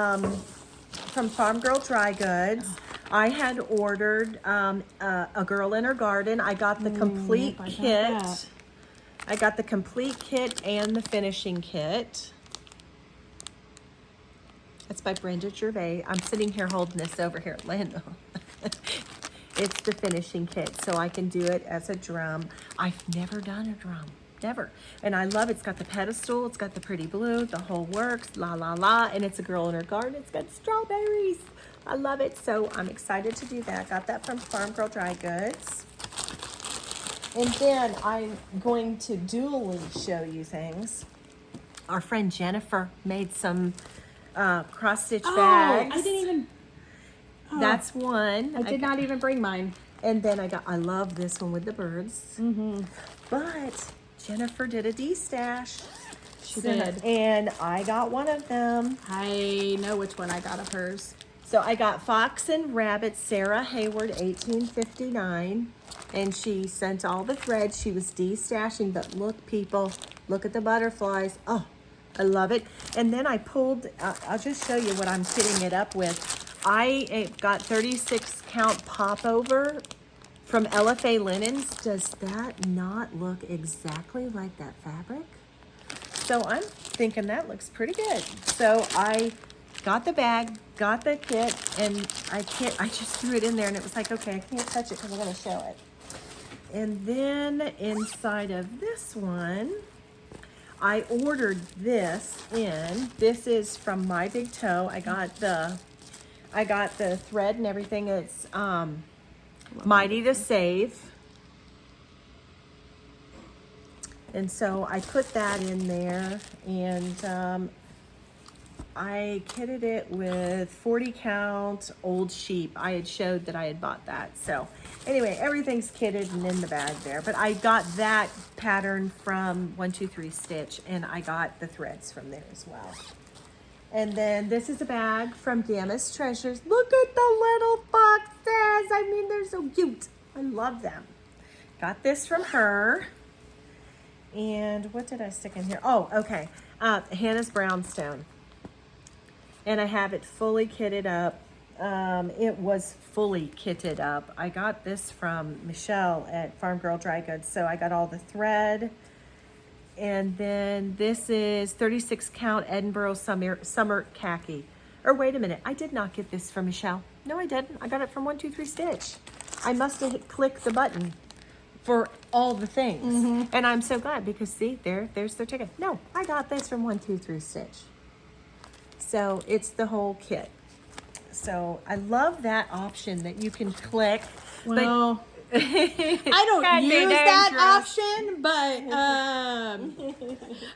Farm Girl Dry Goods, I had ordered a Girl in Her Garden. I got the complete kit. I got the complete kit and the finishing kit. It's by Brenda Gervais. I'm sitting here holding this over here at Lando. It's the finishing kit, so I can do it as a drum. I've never done a drum, never. And I love it. It's got the pedestal, it's got the pretty blue, the whole works, la la la, and it's a Girl in Her Garden. It's got strawberries. I love it, so I'm excited to do that. Got that from Farm Girl Dry Goods. And then I'm going to dually show you things. Our friend Jennifer made some cross stitch bags. I didn't even. Oh, That's one. I did not even bring mine. And then I love this one with the birds. But Jennifer did a D-stash. She did. And I got one of them. I know which one I got of hers. So I got Fox and Rabbit, Sarah Hayward, 1859. And she sent all the threads. She was D-stashing, but look, people, look at the butterflies. Oh, I love it. And then I pulled, I'll just show you what I'm kitting it up with. I got 36 count popover from LFA Linens. Does that not look exactly like that fabric? So I'm thinking that looks pretty good. So I got the bag, got the kit, and I just threw it in there, and it was like, okay, I can't touch it because I'm gonna show it. And then inside of this one, I ordered this in. This is from My Big Toe. I got the thread and everything. It's Mighty to Save. And so I put that in there, and I kitted it with 40 count old sheep. I had showed that I had bought that. So anyway, everything's kitted and in the bag there. But I got that pattern from 123 Stitch, and I got the threads from there as well. And then this is a bag from Gamma's Treasures. Look at the little foxes. I mean, they're so cute. I love them. Got this from her. And what did I stick in here? Oh, okay. Hannah's Brownstone. And I have it fully kitted up. It was fully kitted up. I got this from Michelle at Farm Girl Dry Goods. So I got all the thread. And then this is 36 count Edinburgh Summer Khaki. Or wait a minute, I did not get this from Michelle. No, I didn't. I got it from 123 Stitch. I must have clicked the button for all the things. And I'm so glad because see, there's their ticket. No, I got this from 123 Stitch. So it's the whole kit. So I love that option that you can click. Well, I don't use that option, but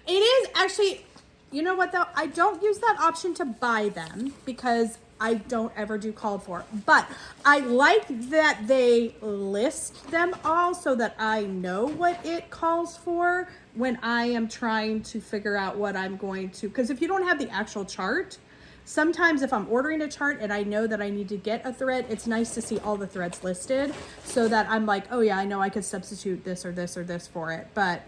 it is actually, you know what though? I don't use that option to buy them because I don't ever do called for. But I like that they list them all so that I know what it calls for when I am trying to figure out what I'm going to, because if you don't have the actual chart, sometimes if I'm ordering a chart and I know that I need to get a thread, it's nice to see all the threads listed so that I'm like, oh yeah, I know I could substitute this or this or this for it. But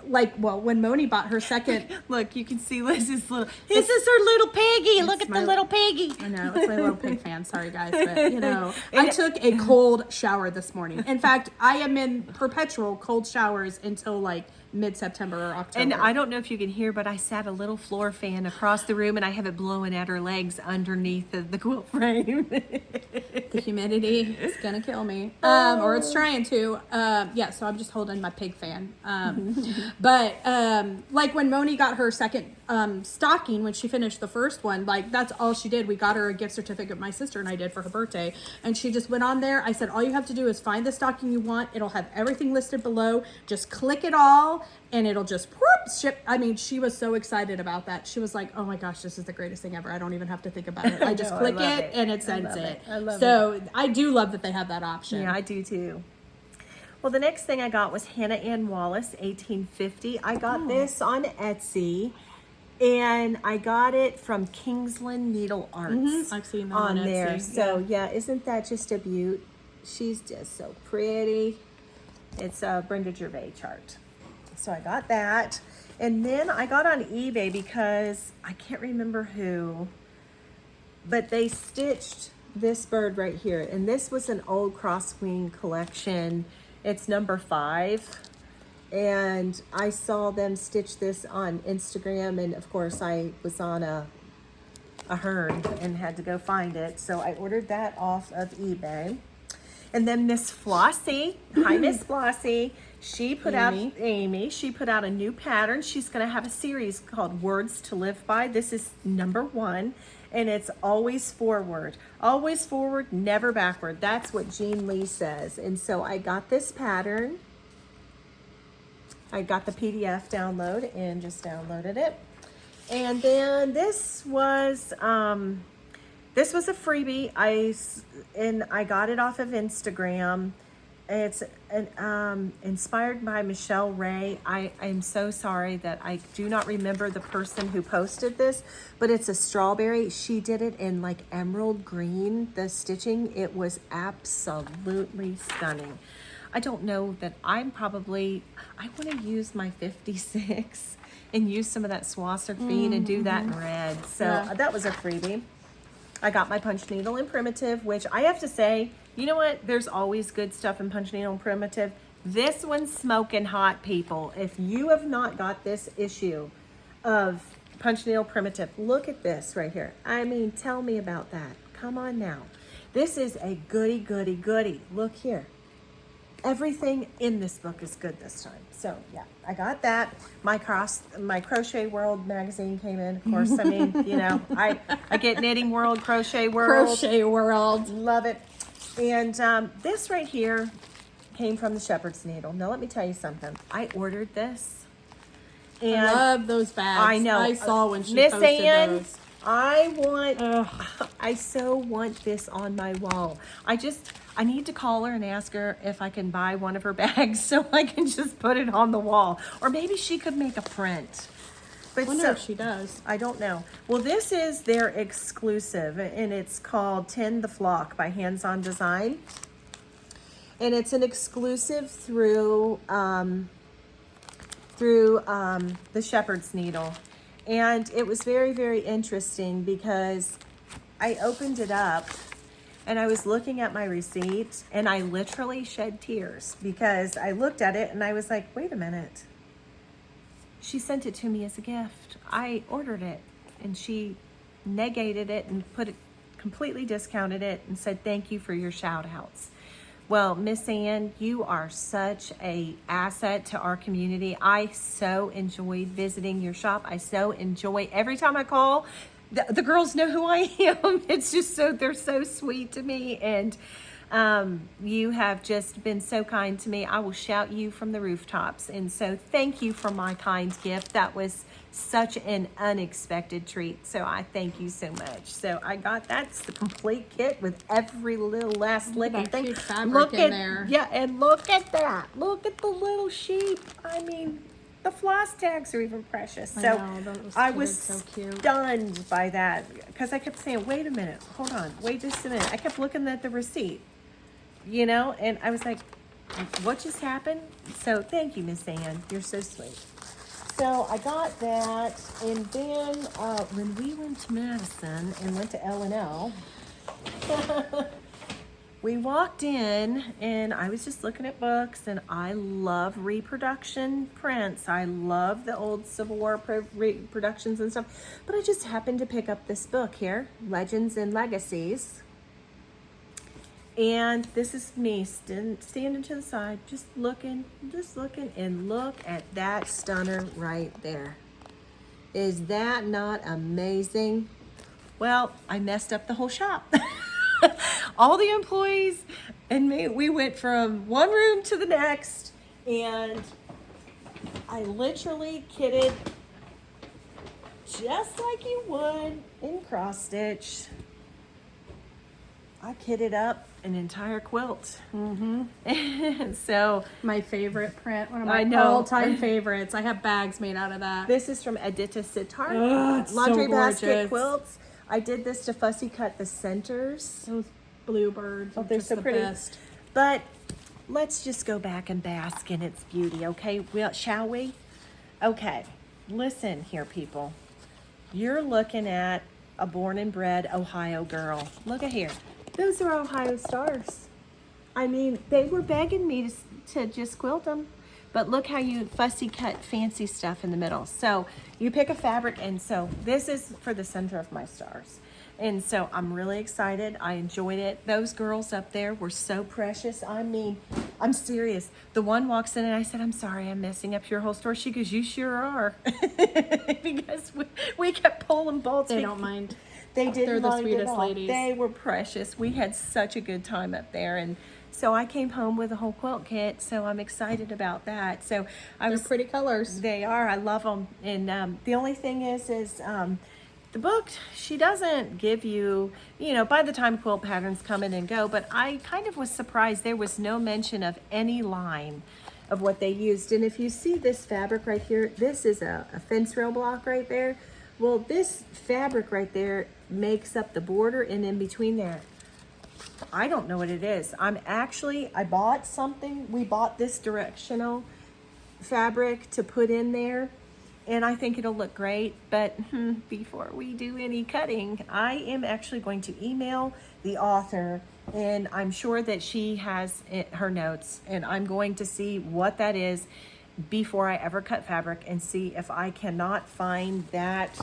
when Moni bought her second, look, you can see Liz's little, this is her little piggy. Look at the little piggy. I know, it's my little pig fan. Sorry guys, but you know, I took a cold shower this morning. In fact, I am in perpetual cold showers until like mid-September or October. And I don't know if you can hear, but I sat a little floor fan across the room, and I have it blowing at her legs underneath the quilt frame. The humidity is gonna kill me, or it's trying to. Yeah, so I'm just holding my pig fan. But like when Moni got her second stocking, when she finished the first one, like that's all she did. We got her a gift certificate, my sister and I did, for her birthday, and she just went on there. I said, all you have to do is find the stocking you want. It'll have everything listed below. Just click it all, and it'll just whoop, ship. I mean, she was so excited about that. She was like, oh my gosh, this is the greatest thing ever. I don't even have to think about it. I just click it and it sends it. I love it. So I do love that they have that option. Yeah, I do too. Well, the next thing I got was Hannah Ann Wallace, 1850. I got this on Etsy, and I got it from Kingsland Needle Arts. I've seen that on on there. Etsy, So yeah, isn't that just a beaut? She's just so pretty. It's a Brenda Gervais chart. So I got that. And then I got on eBay because I can't remember who, but they stitched this bird right here. And this was an old crosswing collection. It's number 5. And I saw them stitch this on Instagram. And of course I was on a herd and had to go find it. So I ordered that off of eBay. And then Miss Flossie, hi Miss Flossie, she put out a new pattern. She's going to have a series called Words to Live By. This is number 1, and it's always forward, never backward. That's what Jean Lee says. And so I got this pattern. I got the PDF download and just downloaded it. And then this was a freebie. I got it off of Instagram. It's inspired by Michelle Ray. I am so sorry that I do not remember the person who posted this, but it's a strawberry. She did it in like emerald green, the stitching. It was absolutely stunning. I don't know that I want to use my 56 and use some of that Swasser green and do that in red. So that was a freebie. I got my punch needle in primitive, which I have to say, you know what? There's always good stuff in punch needle and primitive. This one's smoking hot, people. If you have not got this issue of punch needle primitive, look at this right here. I mean, tell me about that. Come on now. This is a goody, goody, goody. Look here. Everything in this book is good this time. So yeah, I got that. My Crochet World magazine came in. Of course, I mean, you know, I get Knitting World, Crochet World. Crochet World. Love it. And this right here came from the Shepherd's Needle. Now let me tell you something. I ordered this. And I love those bags. I know. I saw when she Miss posted Ann, those. I so want this on my wall. I need to call her and ask her if I can buy one of her bags so I can just put it on the wall. Or maybe she could make a print. But I wonder if she does. I don't know. Well, this is their exclusive, and it's called Tend the Flock by Hands On Design. And it's an exclusive through the Shepherd's Needle. And it was very, very interesting because I opened it up and I was looking at my receipt and I literally shed tears because I looked at it and I was like, wait a minute. She sent it to me as a gift. I ordered it and she negated it and completely discounted it and said, thank you for your shout outs. Well, Miss Ann, you are such a asset to our community. I so enjoyed visiting your shop. I so enjoy every time I call. The girls know who I am. It's just they're so sweet to me. And you have just been so kind to me. I will shout you from the rooftops. And so thank you for my kind gift. That was such an unexpected treat. So I thank you so much. So I got, that's the complete kit with every little last lick and thing. Look in there. Yeah, and look at that. Look at the little sheep. I mean, the floss tags are even precious. So I was so cute. stunned by that because I kept saying, wait a minute, hold on, wait just a minute. I kept looking at the receipt, you know, and I was like, what just happened? So thank you, Miss Ann. You're so sweet. So I got that, and then when we went to Madison and went to L&L, we walked in and I was just looking at books, and I love reproduction prints. I love the old Civil War reproductions and stuff. But I just happened to pick up this book here, Legends and Legacies. And this is me standing to the side, just looking, and look at that stunner right there. Is that not amazing? Well, I messed up the whole shop. All the employees and me, we went from one room to the next, and I literally kitted just like you would in cross stitch. I kitted up an entire quilt. So My favorite print, one of I my know. all-time favorites. I have bags made out of that. this is from Edita Sitar, Oh, it's so laundry basket gorgeous. quilts. I did this to fussy cut the centers. Those bluebirds. Oh, are they're just so the pretty. best. But let's just go back and bask in its beauty, okay? Shall we? Okay, listen here, people. You're looking at a born and bred Ohio girl. Look at here. Those are Ohio stars. I mean, they were begging me to just quilt them. But look how you fussy cut fancy stuff in the middle. So you pick a fabric, and so this is for the center of my stars. And so I'm really excited. I enjoyed it. Those girls up there were so precious. I mean, I'm serious. The one walks in and I said, "I'm sorry, I'm messing up your whole store." She goes, "You sure are." Because we kept pulling bolts. They don't mind. They didn't They're the mind at sweetest all. ladies. They were precious. We had such a good time up there, and so I came home with a whole quilt kit. So I'm excited about that. So I They're was. pretty colors. They are. I love them. And the only thing is the book. She doesn't give you. By the time quilt patterns come in and go, but I kind of was surprised there was no mention of any line of what they used. And if you see this fabric right here, this is a fence rail block right there. Well, this fabric right there makes up the border, and in between there, I don't know what it is. I bought something. We bought this directional fabric to put in there, and I think it'll look great. But before we do any cutting, I am actually going to email the author, and I'm sure that she has her notes, and I'm going to see what that is before I ever cut fabric and see if I cannot find that.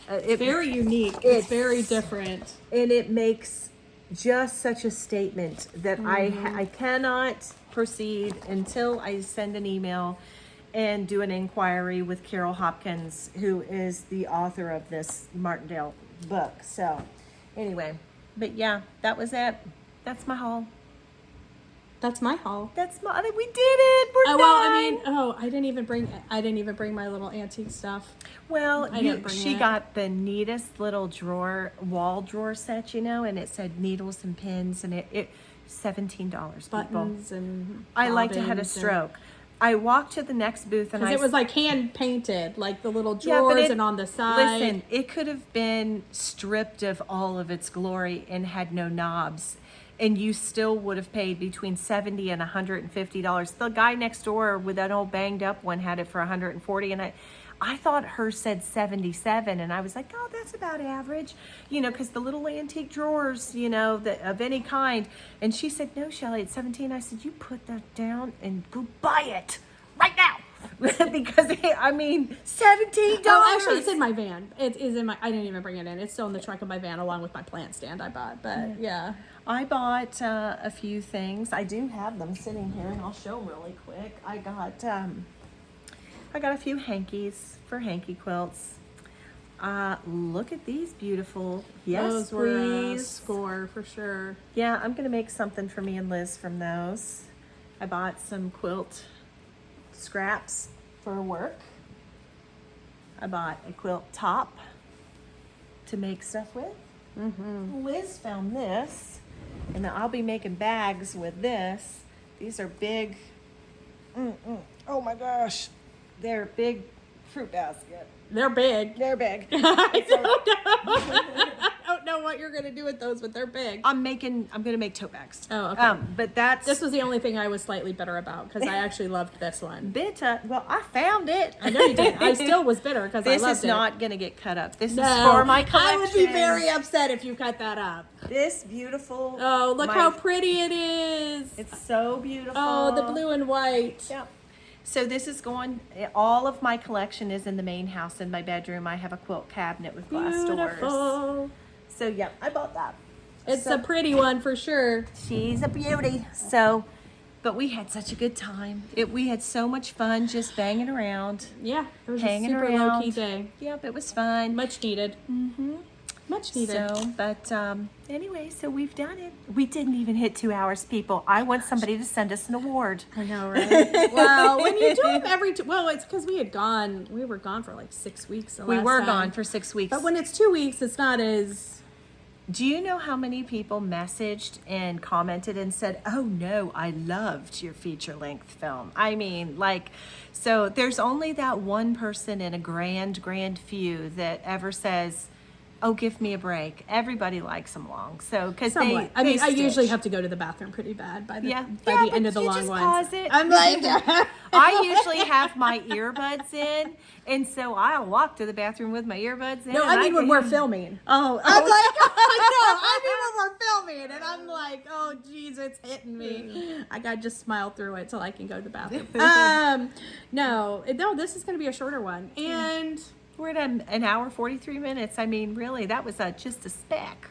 It's very unique. It's very different. And it makes just such a statement that I cannot proceed until I send an email and do an inquiry with Carol Hopkins, who is the author of this Martindale book. So anyway, but yeah, that was it. That's my haul. That's my haul. We did it. We're done. I didn't even bring my little antique stuff. Well, I didn't bring she it. got the neatest little wall drawer set, and it said needles and pins, and it $17, people. Buttons and I like to have a bobbins and- stroke. I walked to the next booth and Because it was like hand painted, like the little Yeah, but drawers and on the side. Listen, it could have been stripped of all of its glory and had no knobs, and you still would have paid between $70 and $150. The guy next door with that old banged up one had it for $140, and I thought hers said 77, and I was like, oh, that's about average, because the little antique drawers, that of any kind. And she said, no, Shelley, it's 17. I said, you put that down and go buy it right now. Because $17. Oh, actually, it's in my van. It is in my. I didn't even bring it in. It's still in the trunk of my van, along with my plant stand I bought. But yeah, I bought a few things. I do have them sitting here, and I'll show them really quick. I got a few hankies for hanky quilts. Look at these beautiful. Yes, those were a please. score for sure. Yeah, I'm gonna make something for me and Liz from those. I bought some quilt scraps for work. I bought a quilt top to make stuff with. Liz found this, and I'll be making bags with this. These are big. Oh my gosh, they're big fruit basket. They're big. They're big. I don't know know what you're gonna do with those, but they're big. I'm gonna make tote bags. Oh, okay. But This was the only thing I was slightly bitter about because I actually loved this one. bitter. Well, I found it. I know you did. I still was bitter because I This loved is it. not gonna get cut up. This No, is for my collection. I would be very upset if you cut that up. This beautiful. Oh, look how pretty it is. It's so beautiful. Oh, the blue and white. Yeah. So this is going. All of my collection is in the main house. In my bedroom, I have a quilt cabinet with glass doors. Beautiful. So yeah, I bought that. It's So- a pretty one for sure. She's a beauty. So, but we had such a good time. We had so much fun just banging around. Yeah, it was Hanging a super around. low-key day. Yep, it was fun. Much needed. Mm-hmm. Much needed. So, but anyway, so we've done it. We didn't even hit 2 hours, people. I want somebody to send us an award. I know, right? Well, when you do them every well, it's because we were gone for like 6 weeks. The We last were time. gone for 6 weeks. But when it's 2 weeks, it's not as. Do you know how many people messaged and commented and said, "Oh no, I loved your feature-length film"? I mean, like, so there's only that one person in a grand few that ever says, "Oh, give me a break." Everybody likes them long, so because Somewhat. I mean, I usually have to go to the bathroom pretty bad by the but end of the you long just ones. pause it. I'm like, I usually have my earbuds in, and so I'll walk to the bathroom with my earbuds in. no, and I mean when can- we're filming. Oh, I'm like, no, I mean when we're filming, and I'm like, oh, geez, it's hitting me. I gotta just smile through it till I can go to the bathroom. No, this is gonna be a shorter one, and we're at an hour 43 minutes. I mean, really, that was just a speck.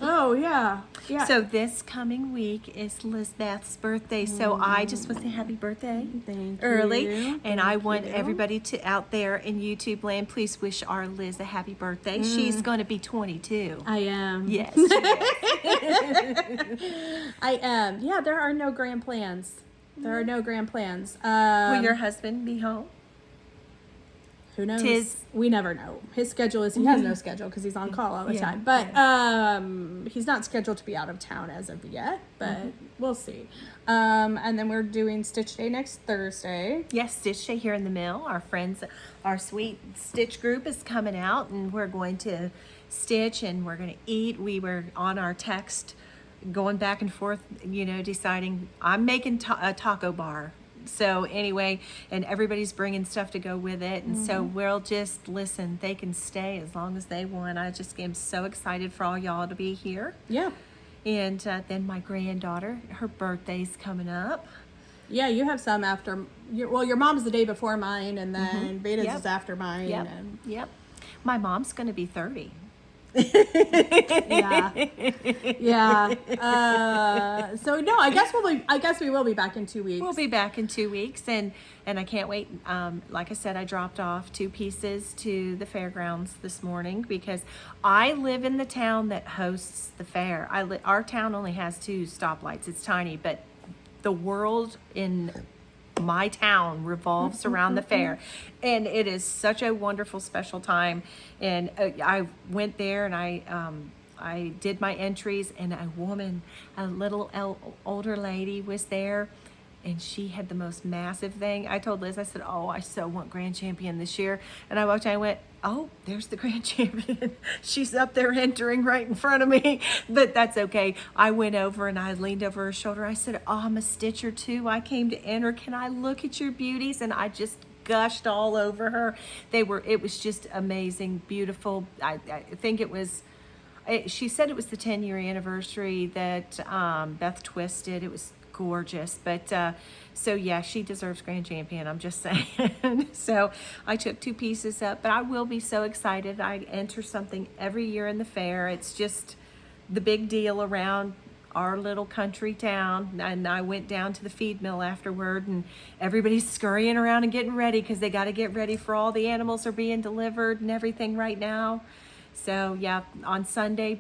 oh yeah. So this coming week is Lizbeth's birthday, so I just want to say happy birthday Thank early, you. and I Thank want you. everybody to out there in YouTube land, please wish our Liz a happy birthday. She's going to be 22. I am. Yes, she is. I am. Yeah, there are no grand plans. There are no grand plans. Will your husband be home? Who knows? Tis- We never know. His schedule is he has no schedule because he's on call all the Yeah, time. But he's not scheduled to be out of town as of yet. But we'll see. And then we're doing Stitch Day next Thursday. Yes, Stitch Day here in the mill. Our friends, our sweet Stitch group is coming out, and we're going to stitch and we're going to eat. We were on our text going back and forth, deciding I'm making a taco bar. So anyway, and everybody's bringing stuff to go with it. And so we'll just listen. They can stay as long as they want. I just am so excited for all y'all to be here. Yeah. And then my granddaughter, her birthday's coming up. Yeah, you have some after. Your mom's the day before mine, and then Beta's Yep. is after mine. Yep. And Yep. My mom's going to be 30. yeah, yeah. So no, I guess we will be back in 2 weeks. We'll be back in 2 weeks, and I can't wait. Like I said, I dropped off 2 pieces to the fairgrounds this morning because I live in the town that hosts the fair. Our town only has 2 stoplights. It's tiny, but the world in my town revolves around the fair, and it is such a wonderful, special time. And I went there and I did my entries, and a little older lady was there, and she had the most massive thing. I told Liz, I said, "Oh, I so want Grand Champion this year." And I walked in, I went, "Oh, there's the Grand Champion." She's up there entering right in front of me, but that's okay. I went over and I leaned over her shoulder. I said, "Oh, I'm a stitcher too. I came to enter. Can I look at your beauties?" And I just gushed all over her. It was just amazing, beautiful. I think it was, she said it was the 10-year anniversary that Beth twisted. It was gorgeous, but so yeah, she deserves Grand Champion, I'm just saying. So I took 2 pieces up, but I will be so excited. I enter something every year in the fair. It's just the big deal around our little country town. And I went down to the feed mill afterward, and everybody's scurrying around and getting ready because they got to get ready for all the animals are being delivered and everything right now. So yeah, on Sunday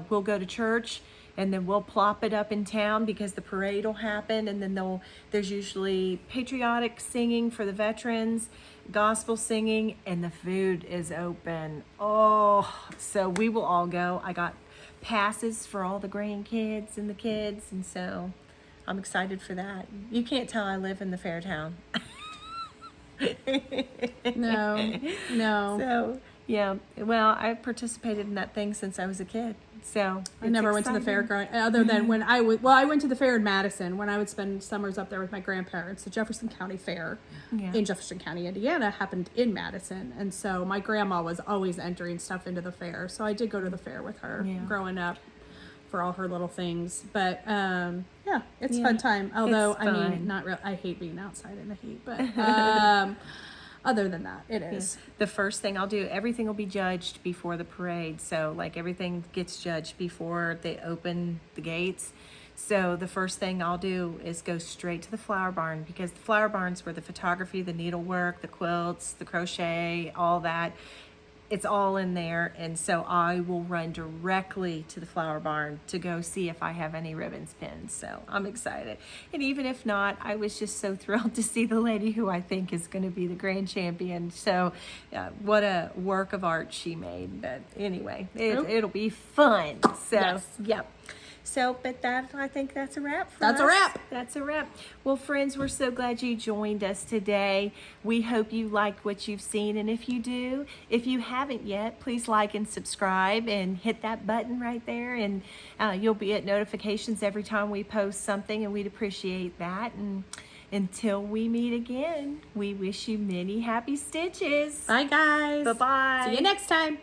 we'll go to church, and then we'll plop it up in town because the parade will happen, and then there's usually patriotic singing for the veterans, gospel singing, and the food is open. Oh, so we will all go. I got passes for all the grandkids and the kids, and so I'm excited for that. You can't tell I live in the fair town. No. So yeah, well, I participated in that thing since I was a kid. So I never went to the fair other than when I went to the fair in Madison when I would spend summers up there with my grandparents. The Jefferson County Fair in Jefferson County, Indiana happened in Madison. And so my grandma was always entering stuff into the fair. So I did go to the fair with her growing up for all her little things. But it's a fun time. Although, I mean, not real. I hate being outside in the heat, but other than that, it is. The first thing I'll do, everything will be judged before the parade. So like everything gets judged before they open the gates. So the first thing I'll do is go straight to the flower barn, because the flower barn's where the photography, the needlework, the quilts, the crochet, all that, it's all in there. And so I will run directly to the flower barn to go see if I have any ribbons pinned. So I'm excited. And even if not, I was just so thrilled to see the lady who I think is going to be the grand champion. So what a work of art she made. But anyway, it'll be fun. So, yep. So, but I think that's a wrap for us. That's a wrap. Well, friends, we're so glad you joined us today. We hope you liked what you've seen. And if you do, if you haven't yet, please like and subscribe and hit that button right there. And you'll get notifications every time we post something, and we'd appreciate that. And until we meet again, we wish you many happy stitches. Bye, guys. Bye-bye. See you next time.